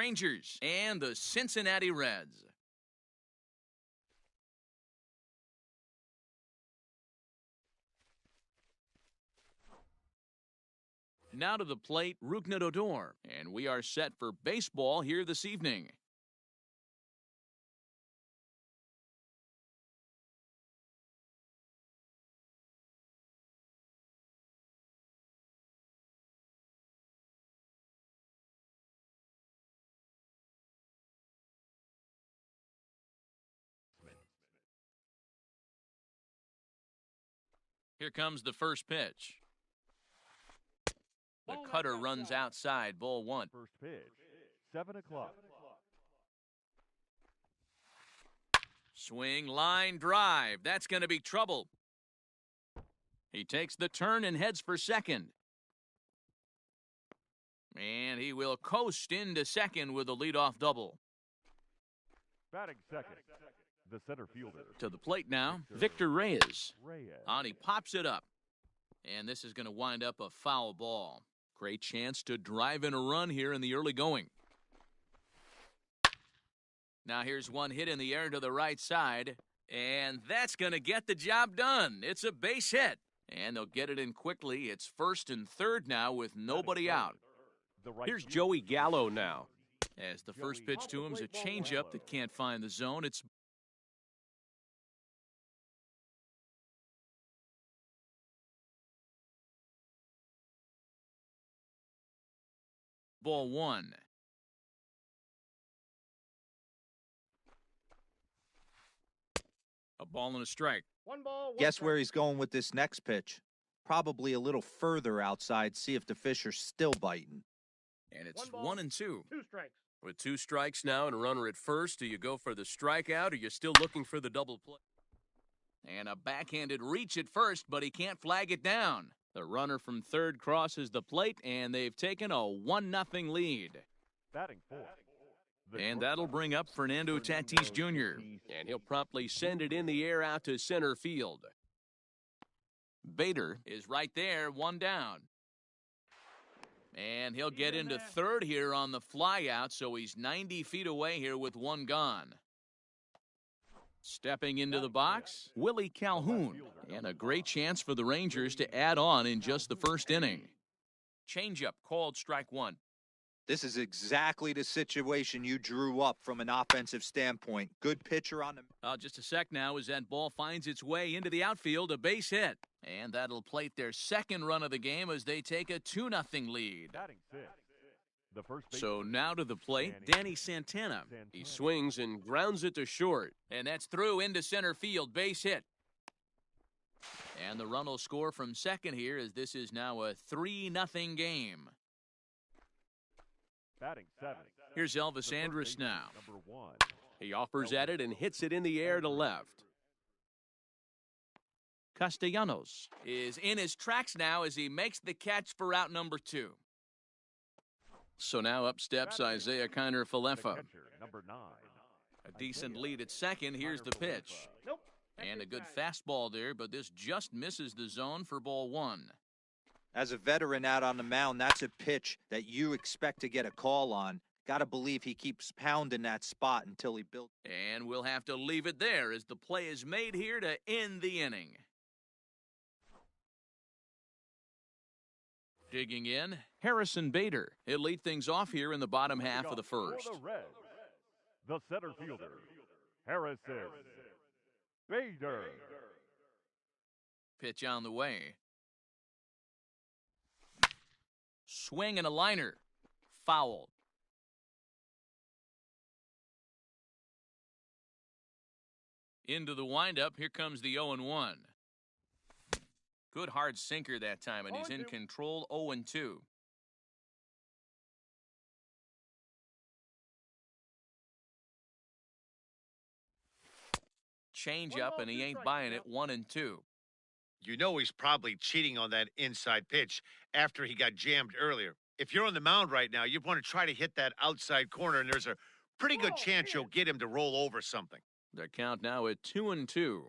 Rangers and the Cincinnati Reds. Now to the plate, Rukna Dodor, and we are set for baseball here this evening. Here comes the first pitch. The cutter runs outside, ball one. First pitch, 7 o'clock. Swing, line, drive. That's going to be trouble. He takes the turn and heads for second. And he will coast into second with a leadoff double. Batting second, the center fielder. To the plate now, Victor Reyes. And he pops it up. And this is going to wind up a foul ball. Great chance to drive in a run here in the early going. Now here's one hit in the air to the right side. And that's going to get the job done. It's a base hit. And they'll get it in quickly. It's first and third now with nobody out. Here's Joey Gallo now. As the first pitch to him is a changeup that can't find the zone. It's ball one. A ball and a strike. Guess where he's going with this next pitch? Probably a little further outside, see if the fish are still biting. And it's 1 and 2. 2 strikes. With 2 strikes now and a runner at first, do you go for the strikeout or you're still looking for the double play? And a backhanded reach at first, but he can't flag it down. The runner from third crosses the plate, and they've taken a 1-0 lead. Batting fourth. And that'll bring up Fernando Tatis Jr. And he'll promptly send it in the air out to center field. Bader is right there, 1 down. And he'll get into third here on the flyout, so he's 90 feet away here with 1 gone. Stepping into the box, Willie Calhoun. And a great chance for the Rangers to add on in just the first inning. Changeup called strike 1. This is exactly the situation you drew up from an offensive standpoint. Good pitcher on the... Just a sec now as that ball finds its way into the outfield, a base hit. And that'll plate their second run of the game as they take a 2-0 lead. Batting sixth. The first So now to the plate, Danny Santana. He swings and grounds it to short. And that's through into center field, base hit. And the run will score from second here as this is now a 3-0 game. Batting seventh. Here's Elvis Andrus now. Number 1. He offers at it and hits it in the air to left. Castellanos is in his tracks now as he makes the catch for out number 2. So now up steps Isaiah Kiner-Falefa. Number 9. A decent lead at second. Here's the pitch. Nope. And a good fastball there, but this just misses the zone for ball 1. As a veteran out on the mound, that's a pitch that you expect to get a call on. Got to believe he keeps pounding that spot until he builds. And we'll have to leave it there as the play is made here to end the inning. Digging in, Harrison Bader. He'll lead things off here in the bottom half of the first. For the Reds, the center fielder, Harrison Bader. Pitch on the way. Swing and a liner. Foul. Into the windup. Here comes the 0-1. Good hard sinker that time, and he's in control. 0-2. Change up, and he ain't buying it. 1-2. You know he's probably cheating on that inside pitch after he got jammed earlier. If you're on the mound right now, you want to try to hit that outside corner, and there's a pretty good chance you'll get him to roll over something. The count now at 2-2.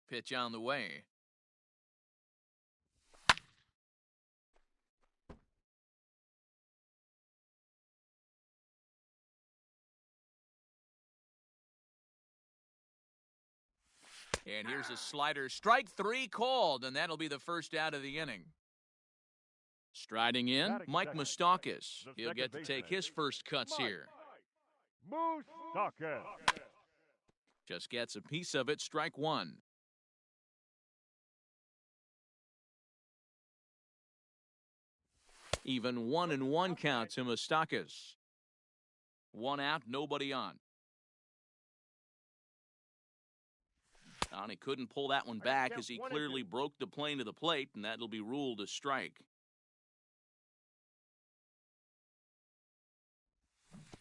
Pitch on the way. And here's a slider. Strike 3 called, and that'll be the first out of the inning. Striding in, Batting Mike second. Moustakas. The He'll get to second take baseman. his first cuts Mike. here. Moustakas. Just gets a piece of it. Strike 1. Even 1-1 count to Moustakas. 1 out, nobody on. And he couldn't pull that one back as he clearly broke the plane to the plate, and that'll be ruled a strike.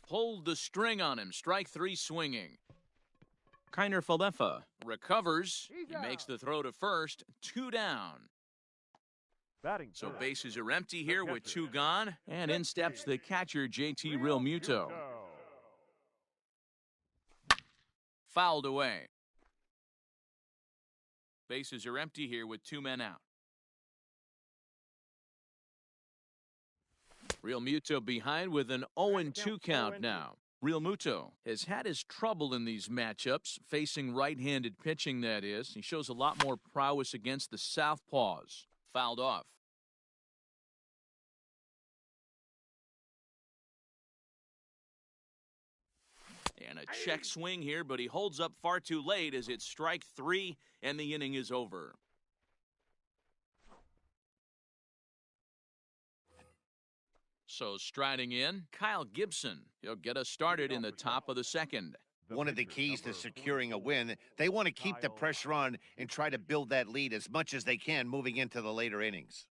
Pulled the string on him. Strike 3 swinging. Kiner Falefa recovers. He makes the throw to first. 2 down. Batting So third. bases are empty here with 2 gone. And in steps the catcher, JT Realmuto. Fouled away. Bases are empty here with 2 men out. Realmuto behind with an 0-2 count now. Realmuto has had his trouble in these matchups, facing right-handed pitching, that is. He shows a lot more prowess against the southpaws. Fouled off. And a check swing here, but he holds up far too late as it's strike 3 and the inning is over. So striding in, Kyle Gibson. He'll get us started in the top of the second. One of the keys to securing a win, they want to keep the pressure on and try to build that lead as much as they can moving into the later innings.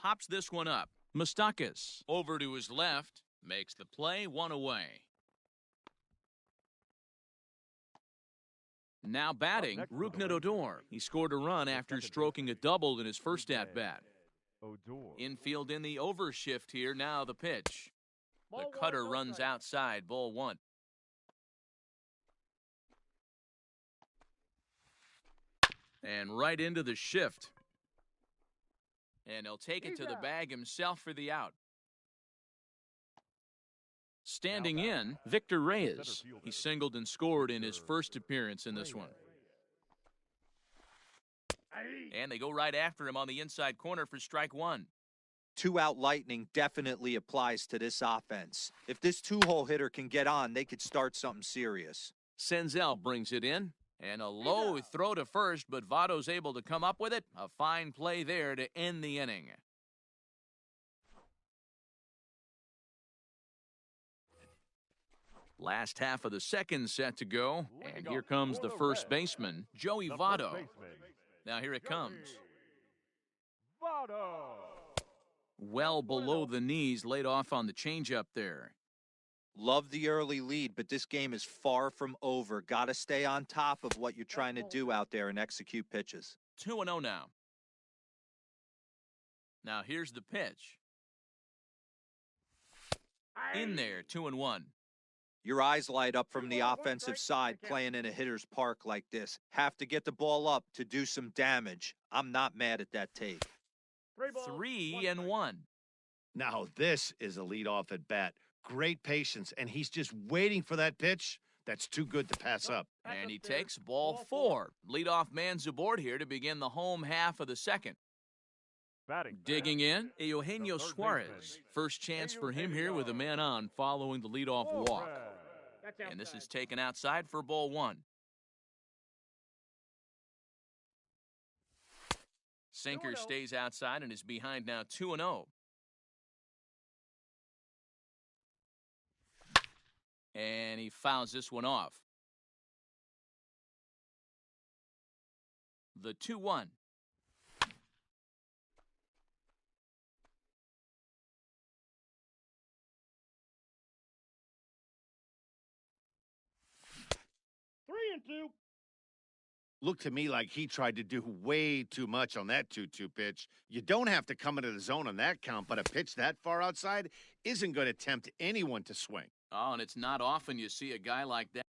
Pops this one up. Moustakas over to his left. Makes the play, 1 away. Now batting, Rougned Odor. He scored a run after stroking a double in his first at-bat. Infield in the overshift here, now the pitch. The cutter runs outside, ball 1. And right into the shift. And he'll take it to the bag himself for the out. Standing in, Victor Reyes. He singled and scored in his first appearance in this one. And they go right after him on the inside corner for strike 1. 2-out lightning definitely applies to this offense. If this 2-hole hitter can get on, they could start something serious. Senzel brings it in. And a low throw to first, but Votto's able to come up with it. A fine play there to end the inning. Last half of the second set to go, and here comes the first baseman, Joey Votto. Now here it comes. Well below the knees, laid off on the changeup there. Love the early lead, but this game is far from over. Got to stay on top of what you're trying to do out there and execute pitches. 2-0 now. Now here's the pitch. In there, 2-1. Your eyes light up from the offensive side playing in a hitter's park like this. Have to get the ball up to do some damage. I'm not mad at that take. 3-1. Now this is a leadoff at bat. Great patience, and he's just waiting for that pitch. That's too good to pass up. And he takes ball 4. Leadoff man's aboard here to begin the home half of the second. Digging in, Eugenio Suarez. First chance for him here with a man on following the leadoff walk. And this is taken outside for ball 1. Sinker stays outside and is behind now 2-0. And he fouls this one off. The 2-1. Looked to me like he tried to do way too much on that 2-2 pitch. You don't have to come into the zone on that count, but a pitch that far outside isn't going to tempt anyone to swing. Oh, and it's not often you see a guy like that.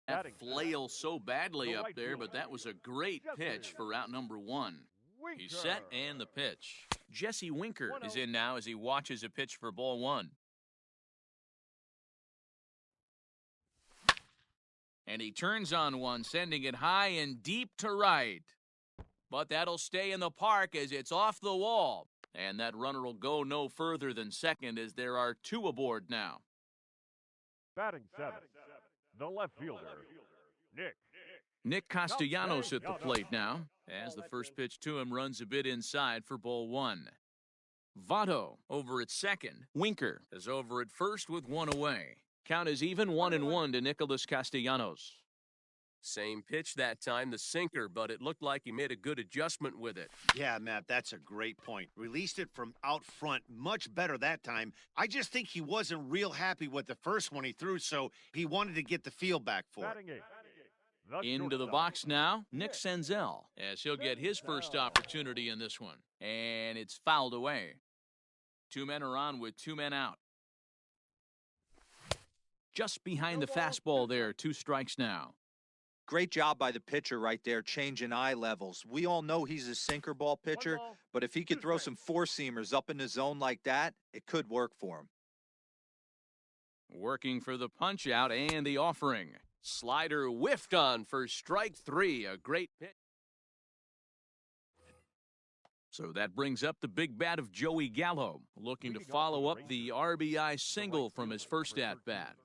That flail so badly up there, but that was a great pitch for out number 1. He's set and the pitch. Jesse Winker is in now as he watches a pitch for ball 1. And he turns on one, sending it high and deep to right. But that'll stay in the park as it's off the wall. And that runner will go no further than second as there are 2 aboard now. Batting 7, the left fielder, Nick. Nick Castellanos at the plate now, as the first pitch to him runs a bit inside for ball 1. Votto over at second. Winker is over at first with 1 away. Count is even 1-1 to Nicholas Castellanos. Same pitch that time, the sinker, but it looked like he made a good adjustment with it. Yeah, Matt, that's a great point. Released it from out front much better that time. I just think he wasn't real happy with the first one he threw, so he wanted to get the feel back for it. Into the box now, Nick Senzel, as he'll get his first opportunity in this one. And it's fouled away. 2 men are on with 2 men out. Just behind the fastball there, 2 strikes now. Great job by the pitcher right there, changing eye levels. We all know he's a sinker ball pitcher, but if he could throw some 4-seamers up in the zone like that, it could work for him. Working for the punch out and the offering. Slider whiffed on for strike 3. A great pitch. So that brings up the big bat of Joey Gallo, looking to follow up the RBI single from his first at-bat.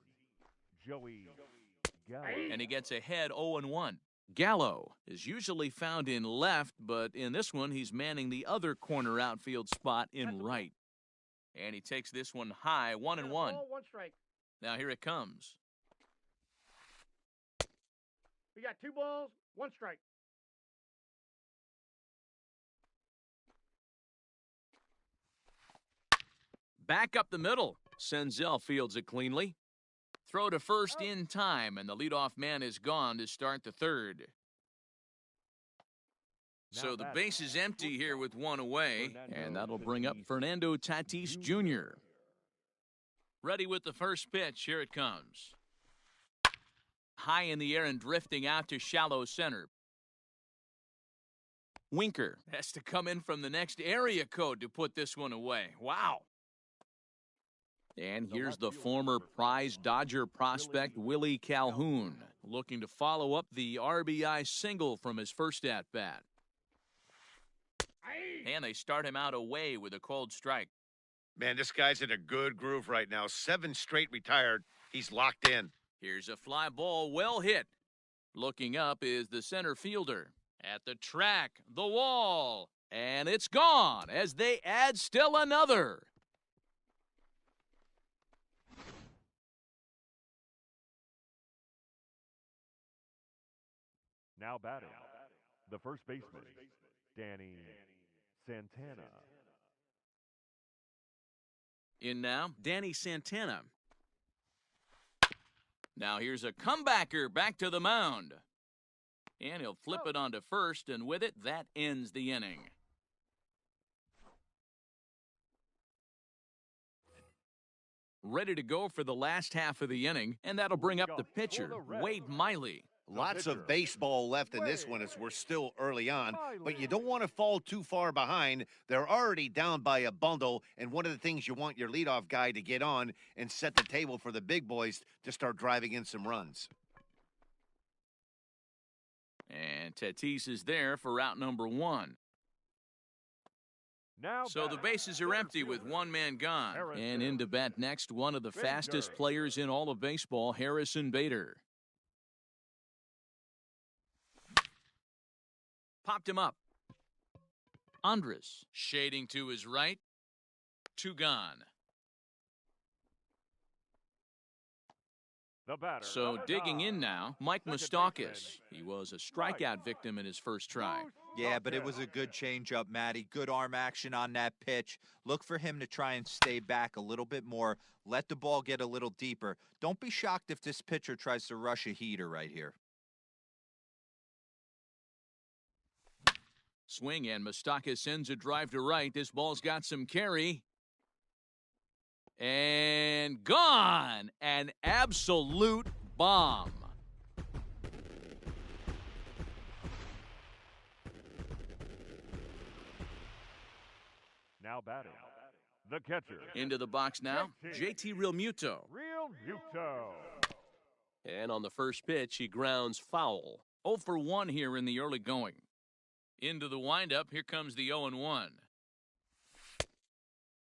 And he gets ahead 0-1. Gallo is usually found in left, but in this one, he's manning the other corner outfield spot in right. And he takes this one high, 1-1. Now here it comes. We got 2 balls, 1 strike. Back up the middle. Senzel fields it cleanly. Throw to first in time, and the leadoff man is gone to start the third. So the base is empty here with 1 away, and that'll bring up Fernando Tatis Jr. Ready with the first pitch. Here it comes. High in the air and drifting out to shallow center. Winker has to come in from the next area code to put this one away. Wow. And here's the former prize Dodger prospect Willie Calhoun, looking to follow up the RBI single from his first at-bat. And they start him out away with a cold strike. Man, this guy's in a good groove right now. 7 straight retired. He's locked in. Here's a fly ball well hit. Looking up is the center fielder. At the track, the wall, and it's gone as they add still another. Now batting, the first baseman, Danny Santana. In now, Danny Santana. Now here's a comebacker back to the mound. And he'll flip it onto first, and with it, that ends the inning. Ready to go for the last half of the inning, and that'll bring up the pitcher, Wade Miley. Lots of baseball left in this one as we're still early on, but you don't want to fall too far behind. They're already down by a bundle, and one of the things you want your leadoff guy to get on and set the table for the big boys to start driving in some runs. And Tatis is there for out number 1. So the bases are empty with 1 man gone. And in to bat next, one of the fastest players in all of baseball, Harrison Bader. Popped him up. Andres shading to his right. 2 gone. So digging in now, Mike Moustakas. He was a strikeout victim in his first try. Yeah, but it was a good changeup, Matty. Good arm action on that pitch. Look for him to try and stay back a little bit more. Let the ball get a little deeper. Don't be shocked if this pitcher tries to rush a heater right here. Swing, and Moustakas sends a drive to right. This ball's got some carry. And gone! An absolute bomb. Now batting, the catcher. Into the box now, JT Realmuto. Real Muto. And on the first pitch, he grounds foul. 0 for 1 here in the early going. Into the windup, here comes the 0-1.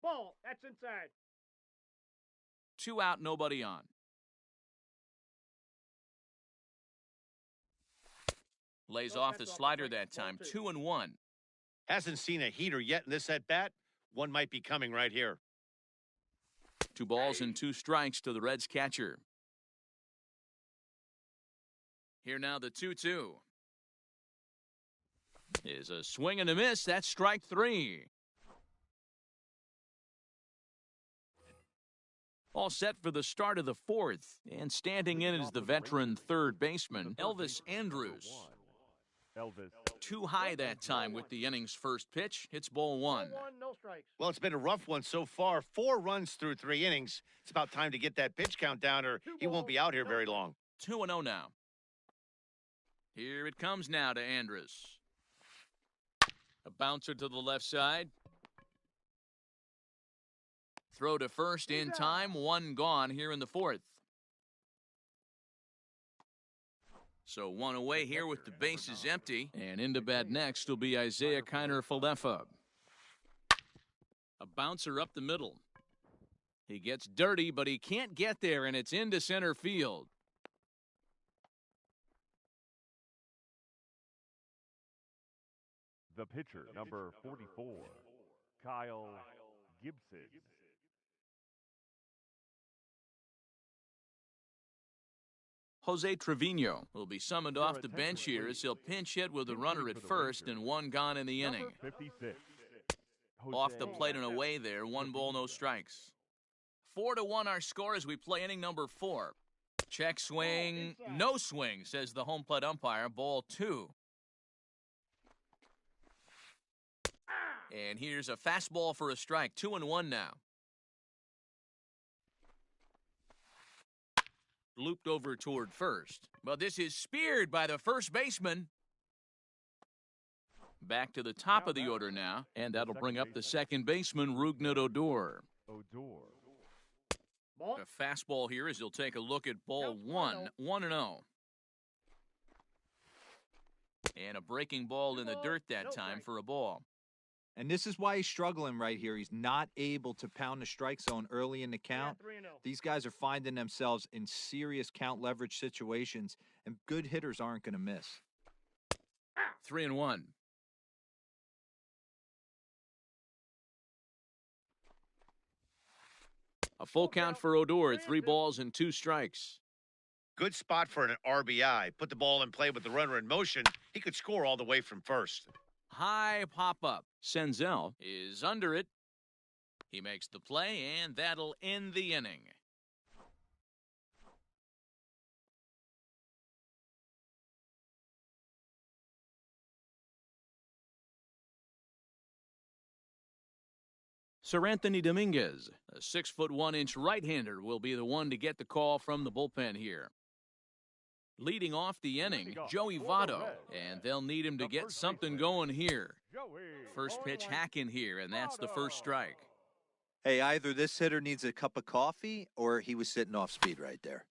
Ball, that's inside. 2 out, nobody on. Lays off the slider that time, 2-1. Hasn't seen a heater yet in this at-bat. One might be coming right here. 2 balls and 2 strikes to the Reds catcher. Here now the 2-2. Is a swing and a miss. That's strike 3. All set for the start of the 4th. And standing in is the veteran third baseman, Elvis Andrus. Elvis. Too high that time with the inning's first pitch. It's ball 1. No strikes. Well, it's been a rough one so far. 4 runs through 3 innings. It's about time to get that pitch count down or he won't be out here very long. 2-0 now. Here it comes now to Andrus. A bouncer to the left side. Throw to first in time. 1 gone here in the 4th. So 1 away here with the bases empty. And into bat next will be Isaiah Kiner-Falefa. A bouncer up the middle. He gets dirty, but he can't get there, and it's into center field. The pitcher, number 44, Kyle Gibson. Jose Trevino will be summoned off the bench here as he'll pinch hit with a runner at first and 1 gone in the inning. 56. Off the plate and away there, 1 ball, no strikes. 4-1 our score as we play inning number 4. Check swing, no swing, says the home plate umpire. Ball 2. And here's a fastball for a strike. 2-1 now. Looped over toward first. But this is speared by the first baseman. Back to the top of the order now. And that'll bring up the second baseman, Rougned Odor. A fastball here as he'll take a look at ball 1. 1-0. And a breaking ball in the dirt that time for a ball. And this is why he's struggling right here. He's not able to pound the strike zone early in the count. These guys are finding themselves in serious count leverage situations, and good hitters aren't going to miss. 3-1. A full count for Odor. 3 balls and 2 strikes. Good spot for an RBI. Put the ball in play with the runner in motion. He could score all the way from first. High pop-up. Senzel is under it. He makes the play, and that'll end the inning. Sir Anthony Dominguez, a 6'1" right-hander, will be the one to get the call from the bullpen here. Leading off the inning, Joey Votto, and they'll need him to get something going here. First pitch hack in here, and that's the first strike. Hey, either this hitter needs a cup of coffee or he was sitting off speed right there.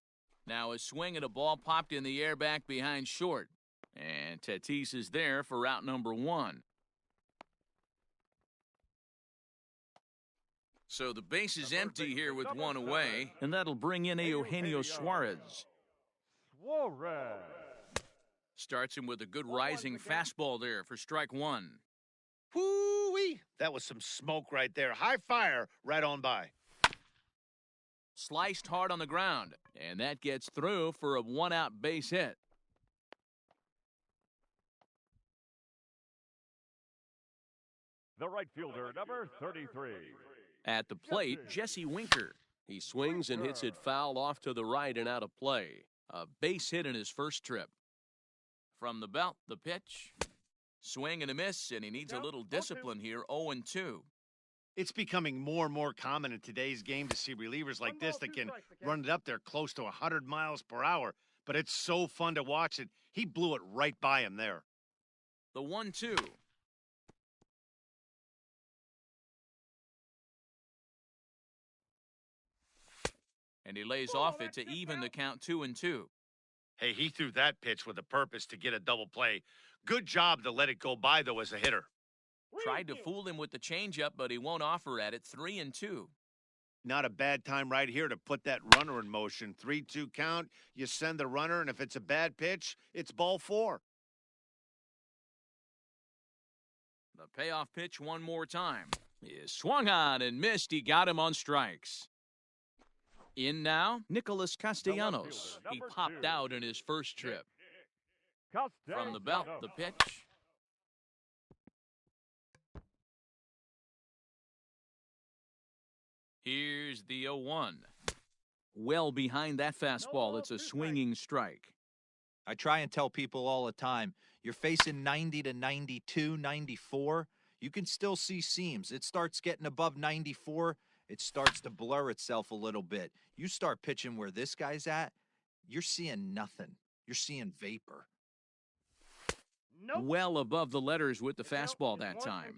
Now a swing and a ball popped in the air back behind short. And Tatis is there for route number 1. So the base is empty here with 1 away, and that'll bring in Eugenio Suarez. Starts him with a good rising fastball there for strike 1. Whoo-wee! That was some smoke right there. High fire right on by. Sliced hard on the ground, and that gets through for a 1-out base hit. The right fielder, number 33. At the plate, Jesse Winker. He swings and hits it foul off to the right and out of play. A base hit in his first trip. From the belt, the pitch. Swing and a miss, and he needs a little discipline here, 0-2. It's becoming more and more common in today's game to see relievers like this that can run it up there close to 100 miles per hour. But it's so fun to watch it. He blew it right by him there. The 1-2. And he lays off it to even the count 2-2. Hey, he threw that pitch with a purpose to get a double play. Good job to let it go by, though, as a hitter. Tried to fool him with the changeup, but he won't offer at it. 3-2. Not a bad time right here to put that runner in motion. 3-2 count, you send the runner, and if it's a bad pitch, it's ball 4. The payoff pitch one more time. He swung on and missed. He got him on strikes. In now, Nicholas Castellanos. He popped out in his first trip. From the belt, the pitch. Here's the 0-1. Well behind that fastball, it's a swinging strike. I try and tell people all the time, you're facing 90 to 92, 94. You can still see seams. It starts getting above 94. It starts to blur itself a little bit. You start pitching where this guy's at, you're seeing nothing. You're seeing vapor. Well above the letters with the fastball that time.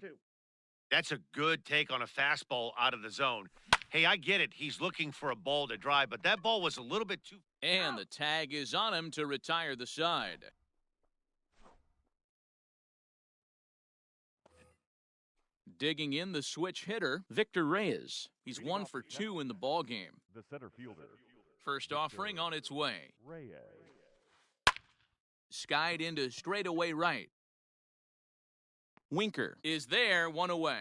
That's a good take on a fastball out of the zone. Hey, I get it. He's looking for a ball to drive, but that ball was a little bit too... And the tag is on him to retire the side. Digging in the switch hitter, Victor Reyes. He's 1 for 2 in the ballgame. The center fielder. First offering on its way. Reyes. Skied into straightaway right. Winker is there, 1 away.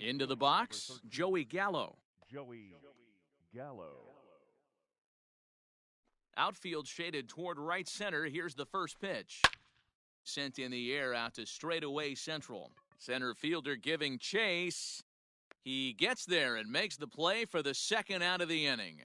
Into the box, Joey Gallo. Joey Gallo. Outfield shaded toward right center. Here's the first pitch. Sent in the air out to straightaway central. Center fielder giving chase. He gets there and makes the play for the second out of the inning.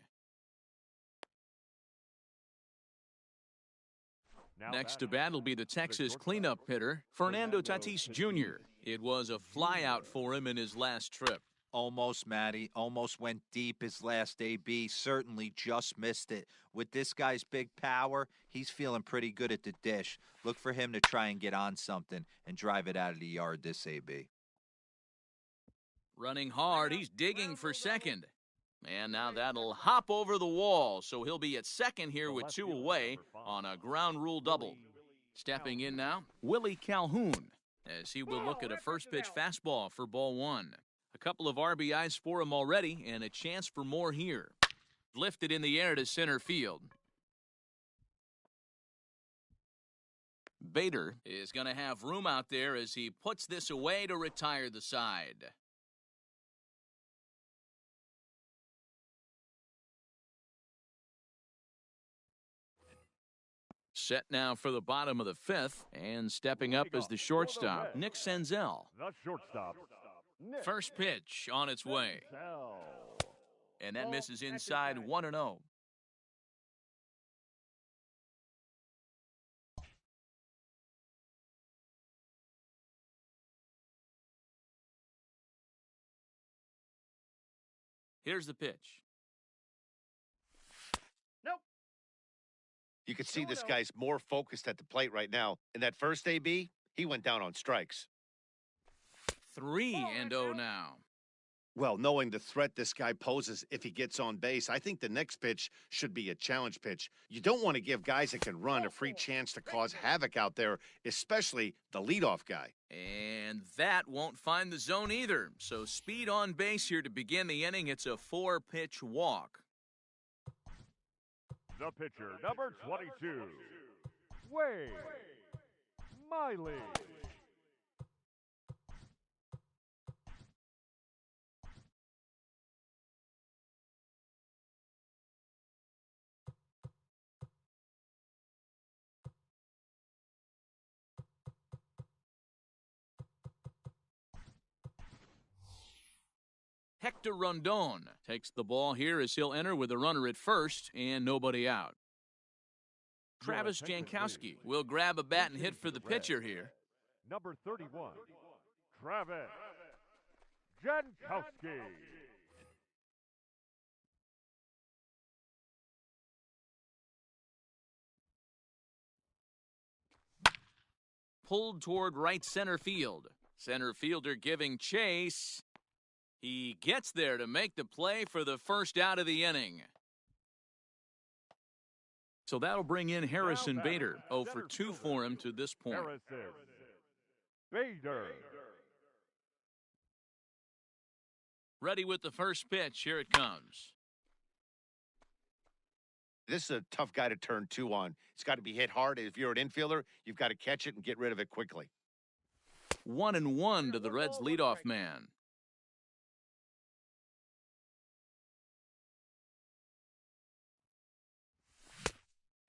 Next to bat will be the Texas cleanup hitter, Fernando Tatis Jr. It was a flyout for him in his last trip. Almost, Matty. Almost went deep his last AB. Certainly just missed it. With this guy's big power, he's feeling pretty good at the dish. Look for him to try and get on something and drive it out of the yard this AB. Running hard, he's digging for second. And now that'll hop over the wall, so he'll be at second here with 2 away on a ground rule double. Stepping in now, Willie Calhoun, as he will look at a first pitch fastball for ball 1. A couple of RBIs for him already, and a chance for more here. Lifted in the air to center field. Bader is going to have room out there as he puts this away to retire the side. Set now for the bottom of the 5th, and stepping up as the shortstop, Nick Senzel. The shortstop. First pitch on its way. And that misses inside 1-0. Here's the pitch. You can see this guy's more focused at the plate right now. In that first AB, he went down on strikes. 3-0 now. Well, knowing the threat this guy poses if he gets on base, I think the next pitch should be a challenge pitch. You don't want to give guys that can run a free chance to cause havoc out there, especially the leadoff guy. And that won't find the zone either. So speed on base here to begin the inning. It's a 4-pitch walk. The pitcher, number 22, Wade Miley. Hector Rondon takes the ball here as he'll enter with a runner at first and nobody out. Travis Jankowski will grab a bat and hit for the pitcher here. Number 31, Travis Jankowski. Pulled toward right center field. Center fielder giving chase. He gets there to make the play for the first out of the inning. So that'll bring in Harrison Bader. 0 for 2 for him to this point. Harrison Bader. Ready with the first pitch. Here it comes. This is a tough guy to turn 2 on. It's got to be hit hard. If you're an infielder, you've got to catch it and get rid of it quickly. 1-1 to the Reds' leadoff man.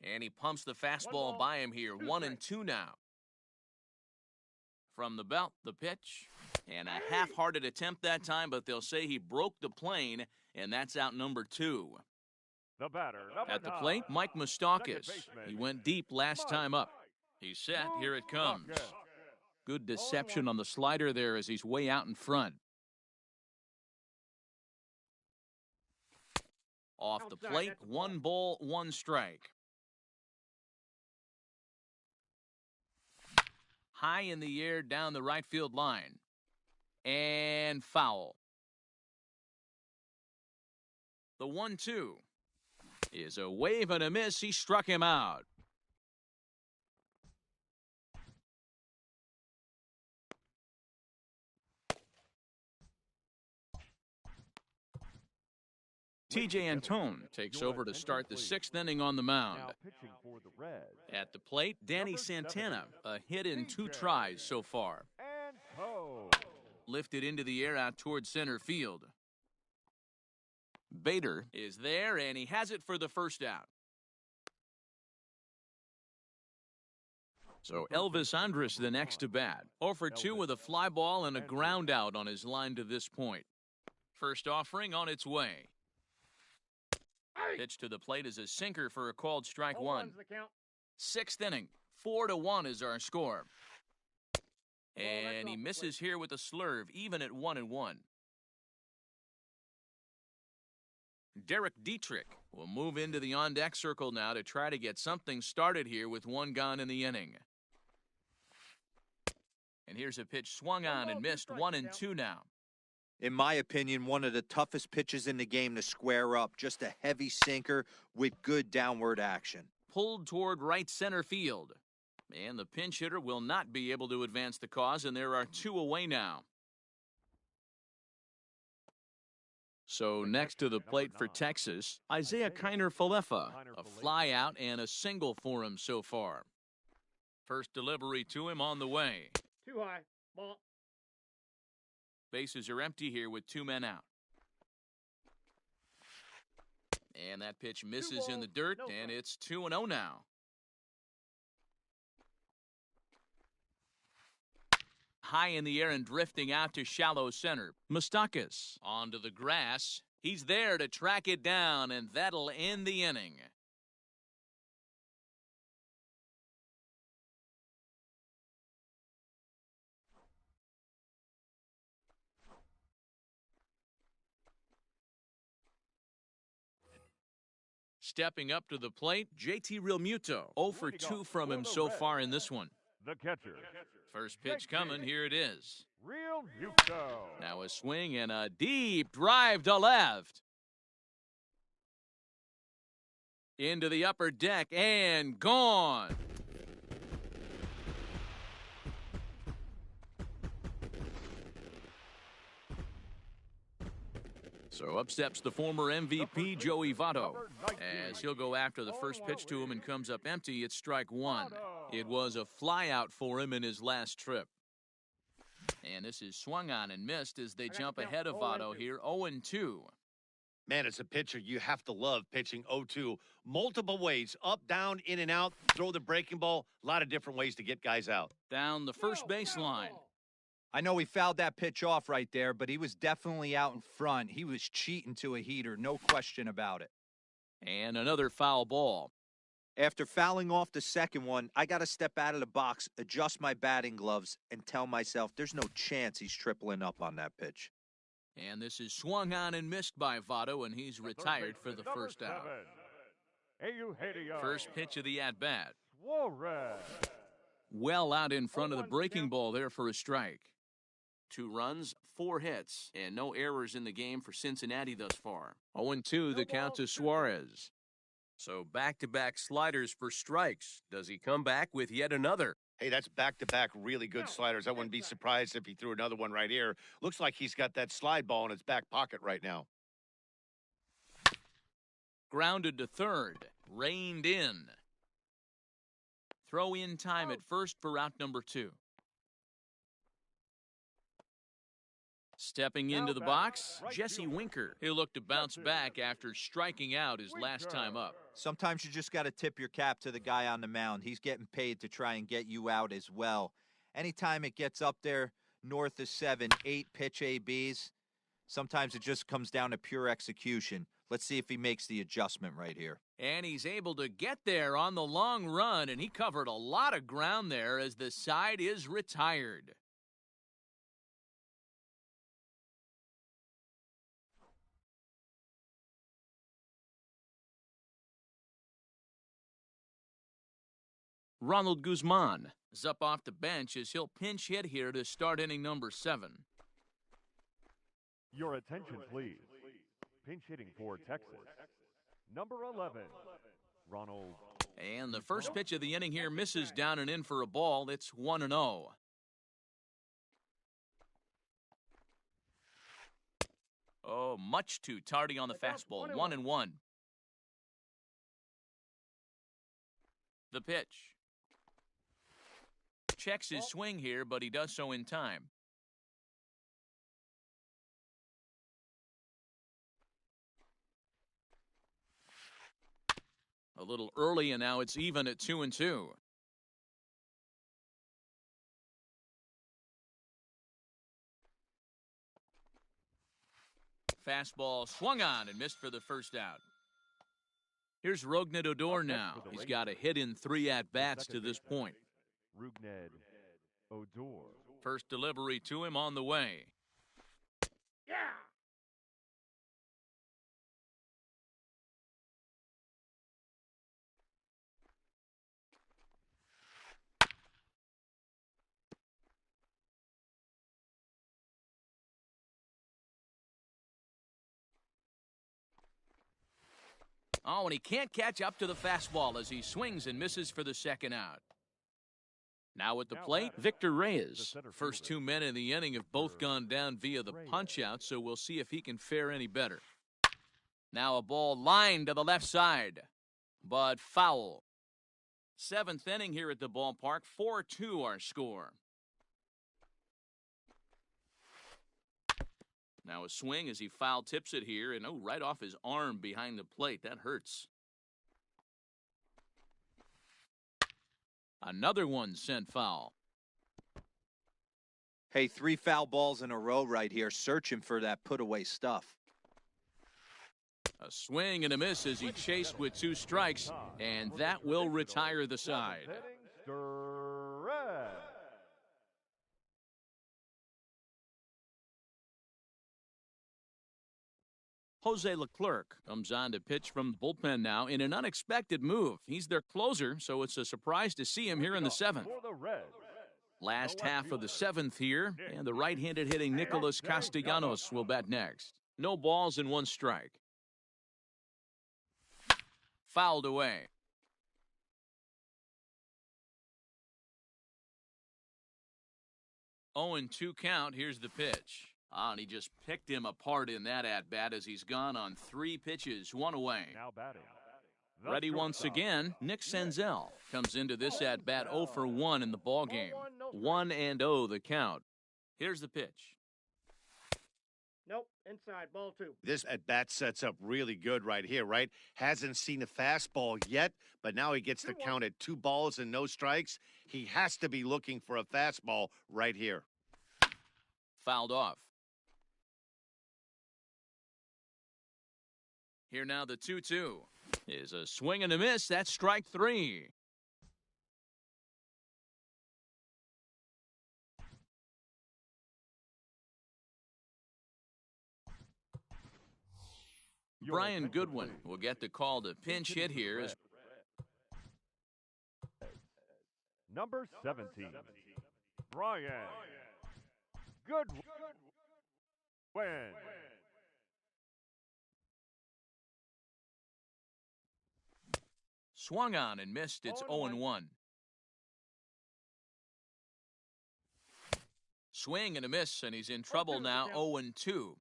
And he pumps the fastball by him here. 1-2 now. From the belt, the pitch. And a half-hearted attempt that time, but they'll say he broke the plane, and that's out number 2. The batter, At the plate, Mike Moustakas. He went deep last time up. He's set. Here it comes. Good deception on the slider there as he's way out in front. Off the plate, 1 ball, 1 strike. High in the air down the right field line. And foul. The 1-2 is a wave and a miss. He struck him out. TJ Antone takes over to start the 6th inning on the mound. At the plate, Danny Santana, a hit in 2 tries so far. Lifted into the air out towards center field. Bader is there, and he has it for the first out. So Elvis Andrus the next to bat. 0 for 2 with a fly ball and a ground out on his line to this point. First offering on its way. Pitch to the plate is a sinker for a called strike 1. 6th inning, 4-1 is our score. And he misses here with a slurve, even at 1-1. Derek Dietrich will move into the on-deck circle now to try to get something started here with 1 gone in the inning. And here's a pitch swung on and missed. 1-2 now. In my opinion, one of the toughest pitches in the game to square up. Just a heavy sinker with good downward action. Pulled toward right center field. And the pinch hitter will not be able to advance the cause, and there are 2 away now. So next to the plate for Texas, Isaiah Kiner-Falefa. A fly out and a single for him so far. First delivery to him on the way. Too high. Ball. Bases are empty here with 2 men out. And that pitch misses in the dirt, and it's 2-0 now. High in the air and drifting out to shallow center. Moustakas onto the grass. He's there to track it down, and that'll end the inning. Stepping up to the plate, JT Realmuto. 0 for 2 from him so far in this one. The catcher. First pitch coming, here it is. Realmuto. Now a swing and a deep drive to left. Into the upper deck and gone. So up steps the former MVP, Joey Votto, as he'll go after the first pitch to him and comes up empty. It's strike 1. It was a flyout for him in his last trip. And this is swung on and missed as they jump ahead of Votto here, 0-2. Man, as a pitcher, you have to love pitching 0-2. Multiple ways, up, down, in and out, throw the breaking ball. A lot of different ways to get guys out. Down the first baseline. I know he fouled that pitch off right there, but he was definitely out in front. He was cheating to a heater, no question about it. And another foul ball. After fouling off the second one, I got to step out of the box, adjust my batting gloves, and tell myself there's no chance he's tripling up on that pitch. And this is swung on and missed by Votto, and he's retired for the first out. First pitch of the at-bat. Well out in front of the breaking ball there for a strike. 2 runs, 4 hits, and no errors in the game for Cincinnati thus far. 0-2 the count to Suarez. So back-to-back sliders for strikes. Does he come back with yet another? Hey, that's back-to-back really good sliders. I wouldn't be surprised if he threw another one right here. Looks like he's got that slide ball in his back pocket right now. Grounded to third, reined in. Throw in time at first for out number 2. Stepping into the box, Jesse Winker. He'll look to bounce back after striking out his last time up. Sometimes you just got to tip your cap to the guy on the mound. He's getting paid to try and get you out as well. Anytime it gets up there north of 7, 8 pitch ABs, sometimes it just comes down to pure execution. Let's see if he makes the adjustment right here. And he's able to get there on the long run, and he covered a lot of ground there as the side is retired. Ronald Guzman is up off the bench as he'll pinch hit here to start inning number 7. Your attention, please. Pinch hitting for Texas. Number 11, Ronald. And the first pitch of the inning here misses down and in for a ball. It's 1-0. Oh, much too tardy on the fastball. 1-1. The pitch. Checks his swing here, but he does so in time. A little early, and now it's even at 2-2. Fastball swung on and missed for the first out. Here's Rougned Odor now. He's got a hit in 3 at-bats to this point. Rougned Odor. First delivery to him on the way. Yeah! Oh, and he can't catch up to the fastball as he swings and misses for the second out. Now at the plate, Victor Reyes. First 2 men in the inning have both gone down via the punch-out, so we'll see if he can fare any better. Now a ball lined to the left side, but foul. 7th inning here at the ballpark, 4-2 our score. Now a swing as he foul tips it here, and right off his arm behind the plate. That hurts. Another one sent foul. Hey, 3 foul balls in a row right here, searching for that put-away stuff. A swing and a miss as he chased with 2 strikes, and that will retire the side. Jose Leclerc comes on to pitch from the bullpen now in an unexpected move. He's their closer, so it's a surprise to see him here in the 7th. Last half of the 7th here, and the right-handed hitting Nicholas Castellanos will bat next. No balls and 1 strike. Fouled away. Oh, and 2 count. Here's the pitch. And he just picked him apart in that at-bat as he's gone on 3 pitches, 1 away. Now batting. Ready once again, Nick Senzel comes into this at-bat 0 for 1 in the ballgame. 1-0 the count. Here's the pitch. Nope, inside, ball 2. This at-bat sets up really good right here, right? Hasn't seen a fastball yet, but now he gets the count at 2 balls and no strikes. He has to be looking for a fastball right here. Fouled off. Here now the 2-2 is a swing and a miss. That's strike 3. Brian Goodwin will get the call to pinch hit here. As Number 17, Brian Good win. Swung on and missed. It's 0-1. Swing and a miss, and he's in trouble now, 0-2.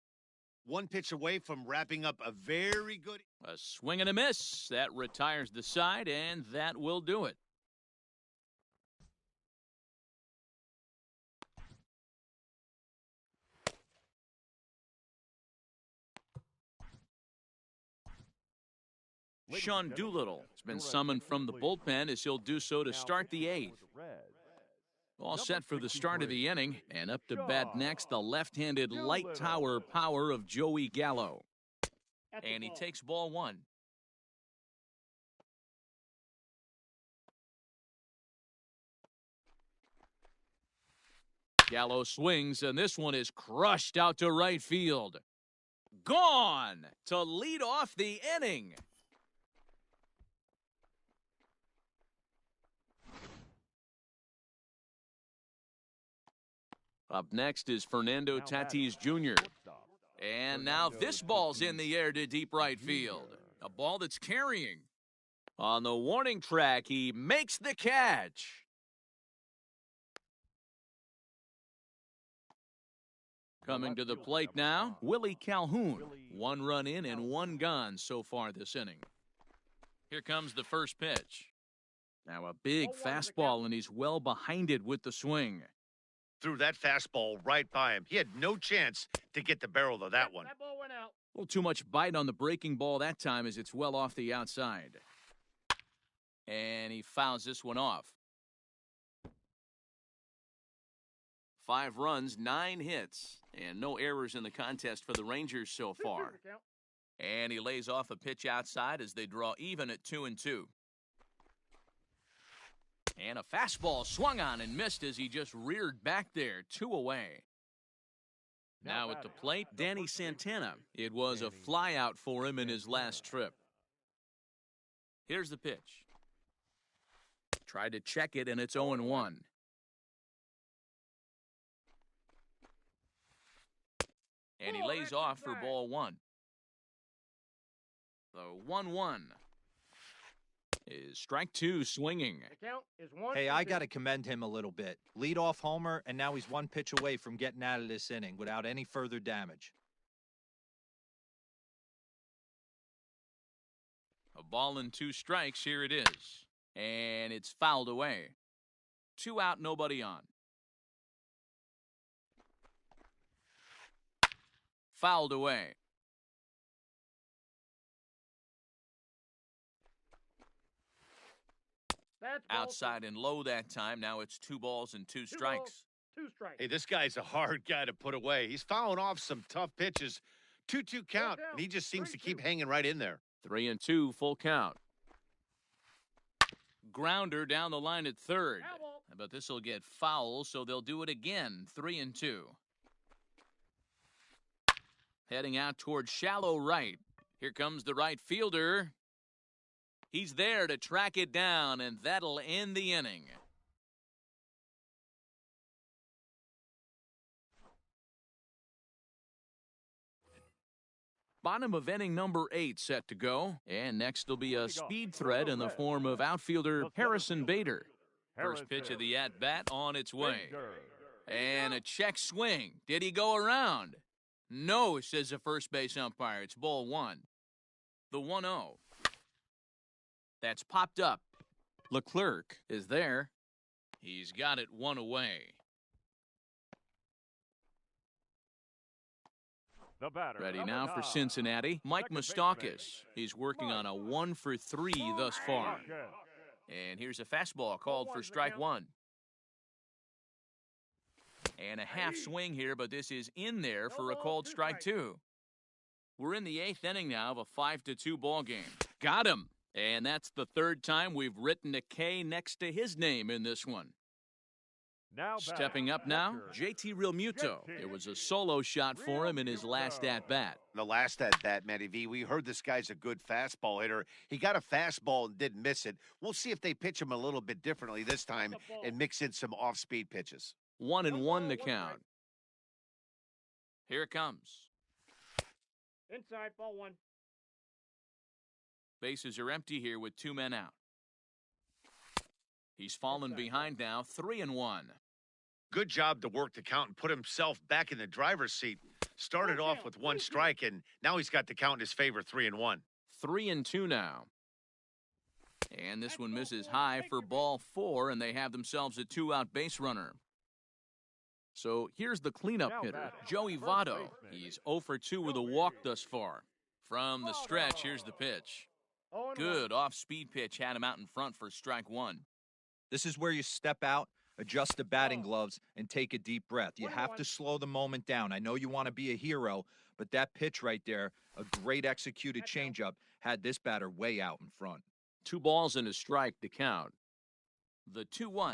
One pitch away from wrapping up a very good... A swing and a miss. That retires the side, and that will do it. Sean Doolittle has been summoned from the bullpen as he'll do so to start the eighth. All set for the start of the inning, and up to bat next, the left-handed light tower power of Joey Gallo. And he takes ball one. Gallo swings, and this one is crushed out to right field. Gone to lead off the inning. Up next is Fernando Tatis Jr. And now this ball's in the air to deep right field. A ball that's carrying. On the warning track, he makes the catch. Coming to the plate now, Willie Calhoun. 1 run in and 1 gone so far this inning. Here comes the first pitch. Now a big fastball, and he's well behind it with the swing. Threw that fastball right by him. He had no chance to get the barrel of that one. That ball went out. A little too much bite on the breaking ball that time as it's well off the outside. And he fouls this one off. 5 runs, 9 hits, and no errors in the contest for the Rangers so far. And he lays off a pitch outside as they draw even at 2-2. And a fastball swung on and missed as he just reared back there, 2 away. Now at the plate, Danny Santana. It was a flyout for him in his last trip. Here's the pitch. Tried to check it, and it's 0-1. And he lays off for ball 1. The 1-1. Is strike 2 swinging. The count is 1. Hey, I got to commend him a little bit. Leadoff homer, and now he's 1 pitch away from getting out of this inning without any further damage. A ball and 2 strikes. Here it is. And it's fouled away. 2 out, nobody on. Fouled away. That's Outside and low that time. Now it's 2 balls and 2 strikes. 2 strikes. Hey, this guy's a hard guy to put away. He's fouling off some tough pitches. 2-2 count, and he just seems to keep hanging right in there. 3-2, full count. Grounder down the line at third. But this will get foul, so they'll do it again. 3-2. Heading out towards shallow right. Here comes the right fielder. He's there to track it down, and that'll end the inning. Bottom of inning number 8 set to go. And next will be a speed threat in the form of outfielder Harrison Bader. First pitch of the at-bat on its way. And a check swing. Did he go around? No, says the first base umpire. It's ball 1. The 1-0. That's popped up. Leclerc is there. He's got it 1 away. The batter. Ready now for Cincinnati, Mike Moustakas. He's working on a 1 for 3 thus far. And here's a fastball called for strike 1. And a half swing here, but this is in there for a called strike 2. We're in the 8th inning now of a 5-2 ball game. Got him. And that's the 3rd time we've written a K next to his name in this one. Now Stepping up now, JT Realmuto. It was a solo shot for him in his last at-bat. The last at-bat, Matty V, we heard this guy's a good fastball hitter. He got a fastball and didn't miss it. We'll see if they pitch him a little bit differently this time and mix in some off-speed pitches. 1-1 the count. Here it comes. Inside, ball 1. Bases are empty here with 2 men out. He's fallen behind now, 3-1. Good job to work the count and put himself back in the driver's seat. Started off with 1 strike, and now he's got the count in his favor, 3-1. 3-2 now. And this one misses high for ball 4, and they have themselves a 2-out base runner. So here's the cleanup hitter, Joey Votto. He's 0 for 2 with a walk thus far. From the stretch, here's the pitch. Good off-speed pitch had him out in front for strike 1. This is where you step out, adjust the batting gloves, and take a deep breath. You have to slow the moment down. I know you want to be a hero, but that pitch right there, a great executed changeup, had this batter way out in front. 2 balls and a strike to count. The 2-1.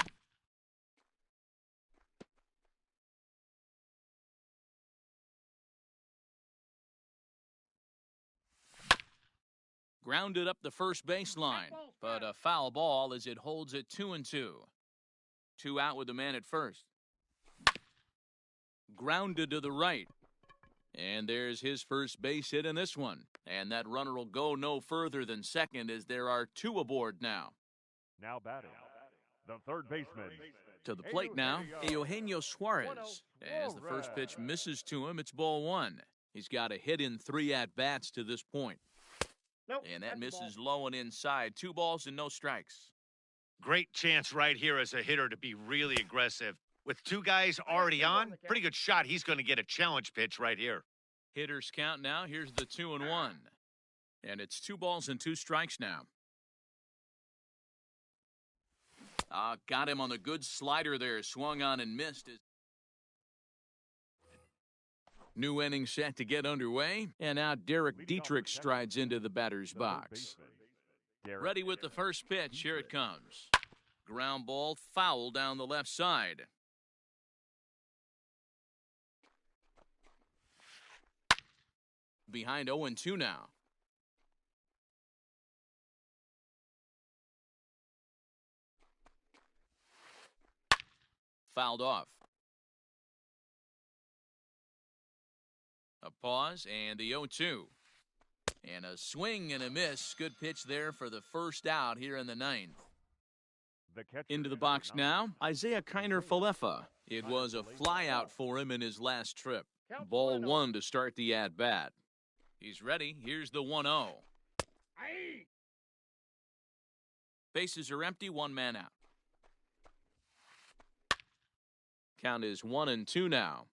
Grounded up the first baseline, but a foul ball as it holds it 2-2. 2 out with the man at first. Grounded to the right. And there's his first base hit in this one. And that runner will go no further than second as there are 2 aboard now. Now batting, the third baseman. To the plate now, Eugenio Suarez. As the first pitch misses to him, it's ball 1. He's got a hit in 3 at-bats to this point. Nope, and that misses low and inside. 2 balls and no strikes. Great chance right here as a hitter to be really aggressive. With 2 guys already on, pretty good shot. He's going to get a challenge pitch right here. Hitters count now. Here's the 2-1. And it's 2 balls and 2 strikes now. Got him on the good slider there. Swung on and missed. New inning set to get underway. And now Derek Dietrich strides into the batter's box. Ready with the first pitch. Here it comes. Ground ball foul down the left side. Behind 0-2 now. Fouled off. A pause and the 0-2. And a swing and a miss. Good pitch there for the first out here in the 9th. Into the box now, Isaiah Kiner-Falefa. It was a flyout for him in his last trip. Ball 1 to start the at-bat. He's ready. Here's the 1-0. Bases are empty, 1 man out. Count is 1-2 now.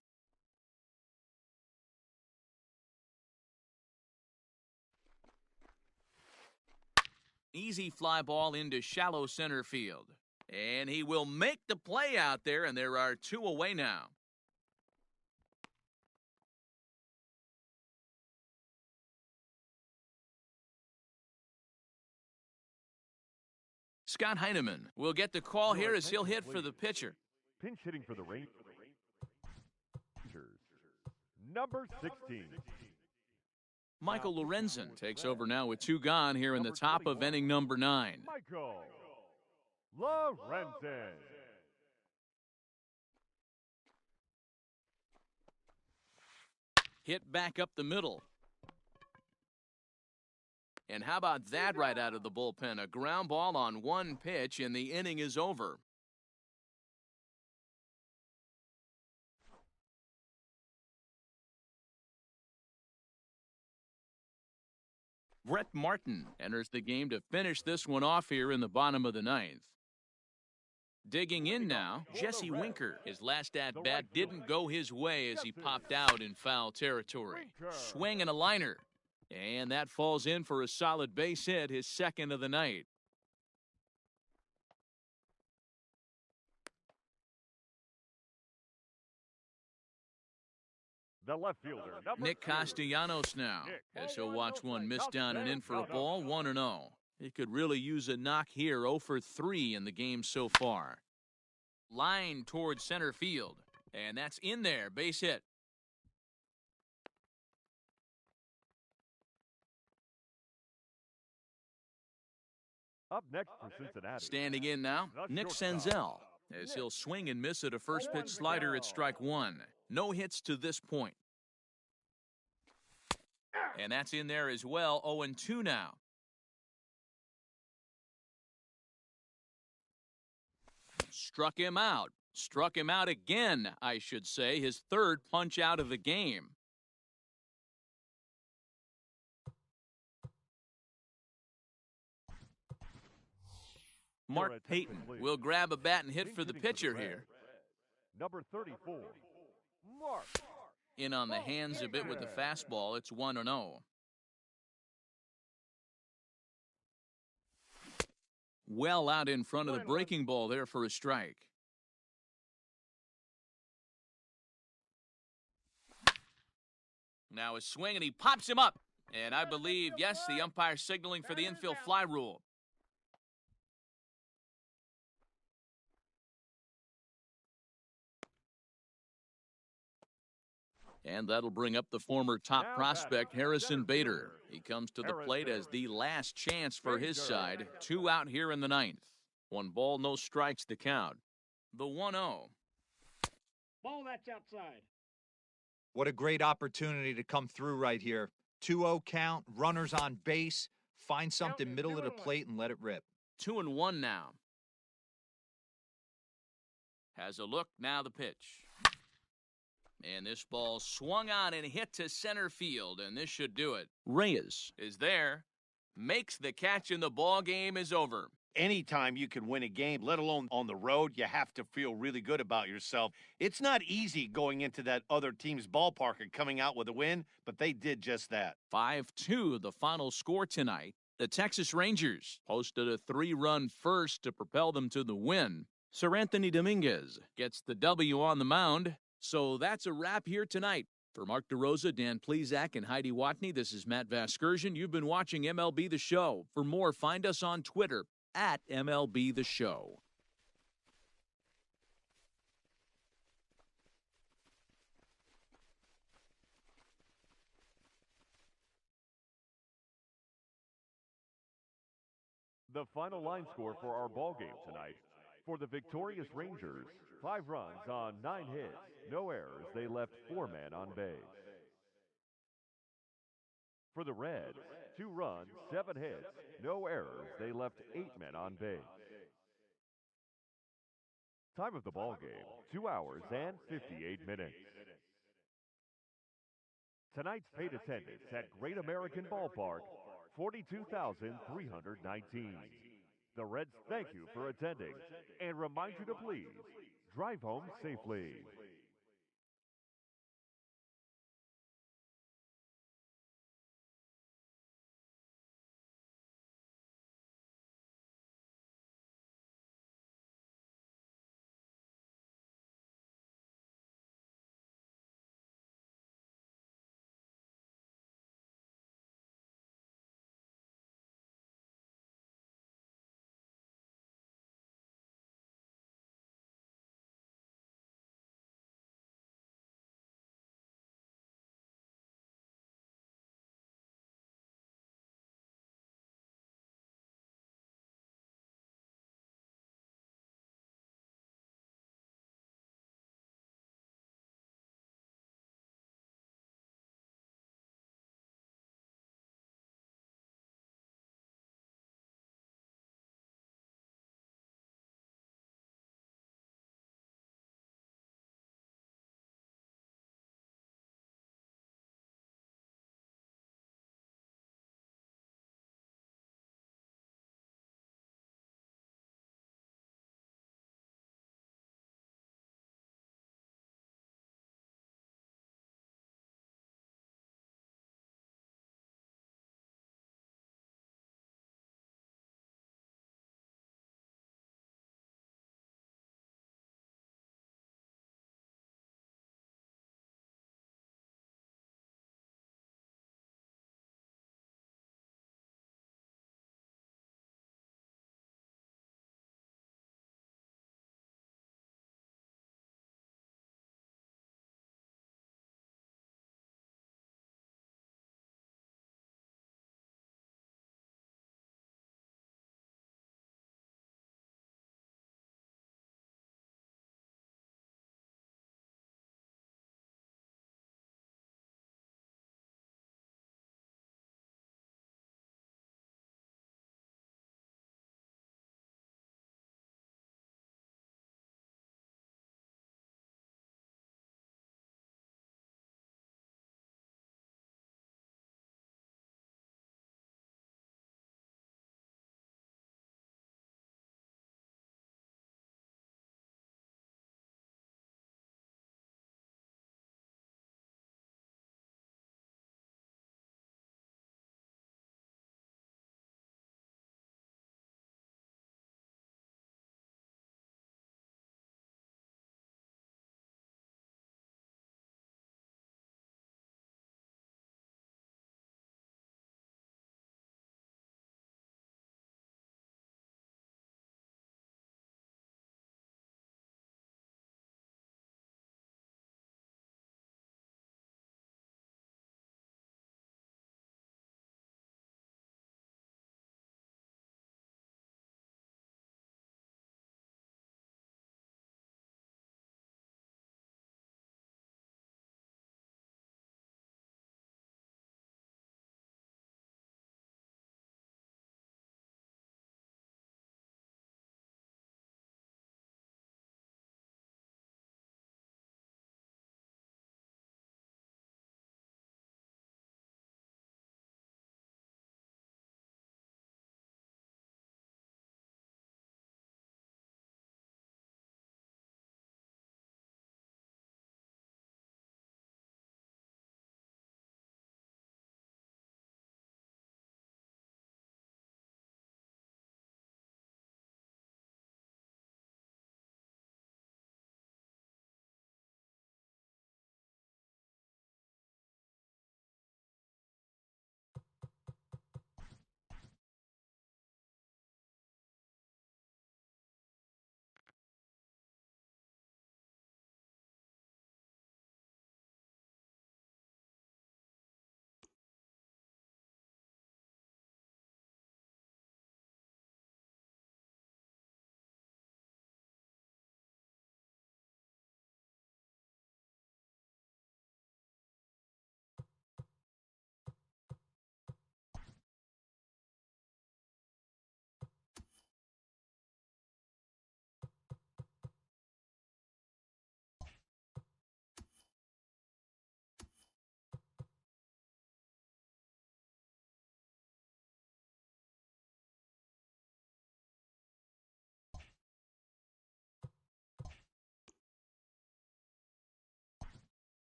Easy fly ball into shallow center field. And he will make the play out there, and there are 2 away now. Scott Heineman will get the call here as he'll hit for the pitcher. Pinch hitting for the Rangers. Number 16. Michael Lorenzen takes over now with 2 gone here in the top of inning number 9. Michael Lorenzen. Hit back up the middle. And how about that right out of the bullpen? A ground ball on 1 pitch, and the inning is over. Brett Martin enters the game to finish this one off here in the bottom of the 9th. Digging in now, Jesse Winker. His last at-bat didn't go his way as he popped out in foul territory. Swing and a liner. And that falls in for a solid base hit, his 2nd of the night. The left fielder, Nick Castellanos now, as he'll watch one miss down and in for a ball, 1-0. He could really use a knock here, 0 for 3 in the game so far. Line towards center field, and that's in there, base hit. Up next for Cincinnati. Standing in now, Nick Senzel, as he'll swing and miss at a first pitch slider at strike 1. No hits to this point. And that's in there as well. 0-2 now. Struck him out. Struck him out again, I should say. His third punch out of the game. Mark Payton will grab a bat and hit for the pitcher here. Number 34, Mark. In on the hands a bit with the fastball. It's 1-0. Well out in front of the breaking ball there for a strike. Now a swing, and he pops him up. And I believe, yes, the umpire signaling for the infield fly rule. And that'll bring up the former top prospect, Harrison Bader. He comes to the plate as the last chance for his side. 2 out here in the 9th. 1 ball, no strikes to count. The 1-0. Ball that's outside. What a great opportunity to come through right here. 2-0 count, runners on base. Find something middle of the plate and let it rip. 2-1 now. Has a look, now the pitch. And this ball swung on and hit to center field, and this should do it. Reyes is there, makes the catch, and the ball game is over. Anytime you can win a game, let alone on the road, you have to feel really good about yourself. It's not easy going into that other team's ballpark and coming out with a win, but they did just that. 5-2, the final score tonight. The Texas Rangers posted a 3-run first to propel them to the win. Sir Anthony Dominguez gets the W on the mound. So that's a wrap here tonight. For Mark DeRosa, Dan Plesac, and Heidi Watney, this is Matt Vasgersian. You've been watching MLB The Show. For more, find us on Twitter at MLB The Show. The final line score for our ball game tonight. For the victorious Rangers, 5 runs on 9 hits, no errors. They left 4 men on base. For the Reds, 2 runs, 7 hits, no errors. They left 8 men on base. Time of the ball game, 2 hours and 58 minutes. Tonight's paid attendance at Great American Ballpark, 42,319. The Reds thank you for attending and remind you to please drive home safely.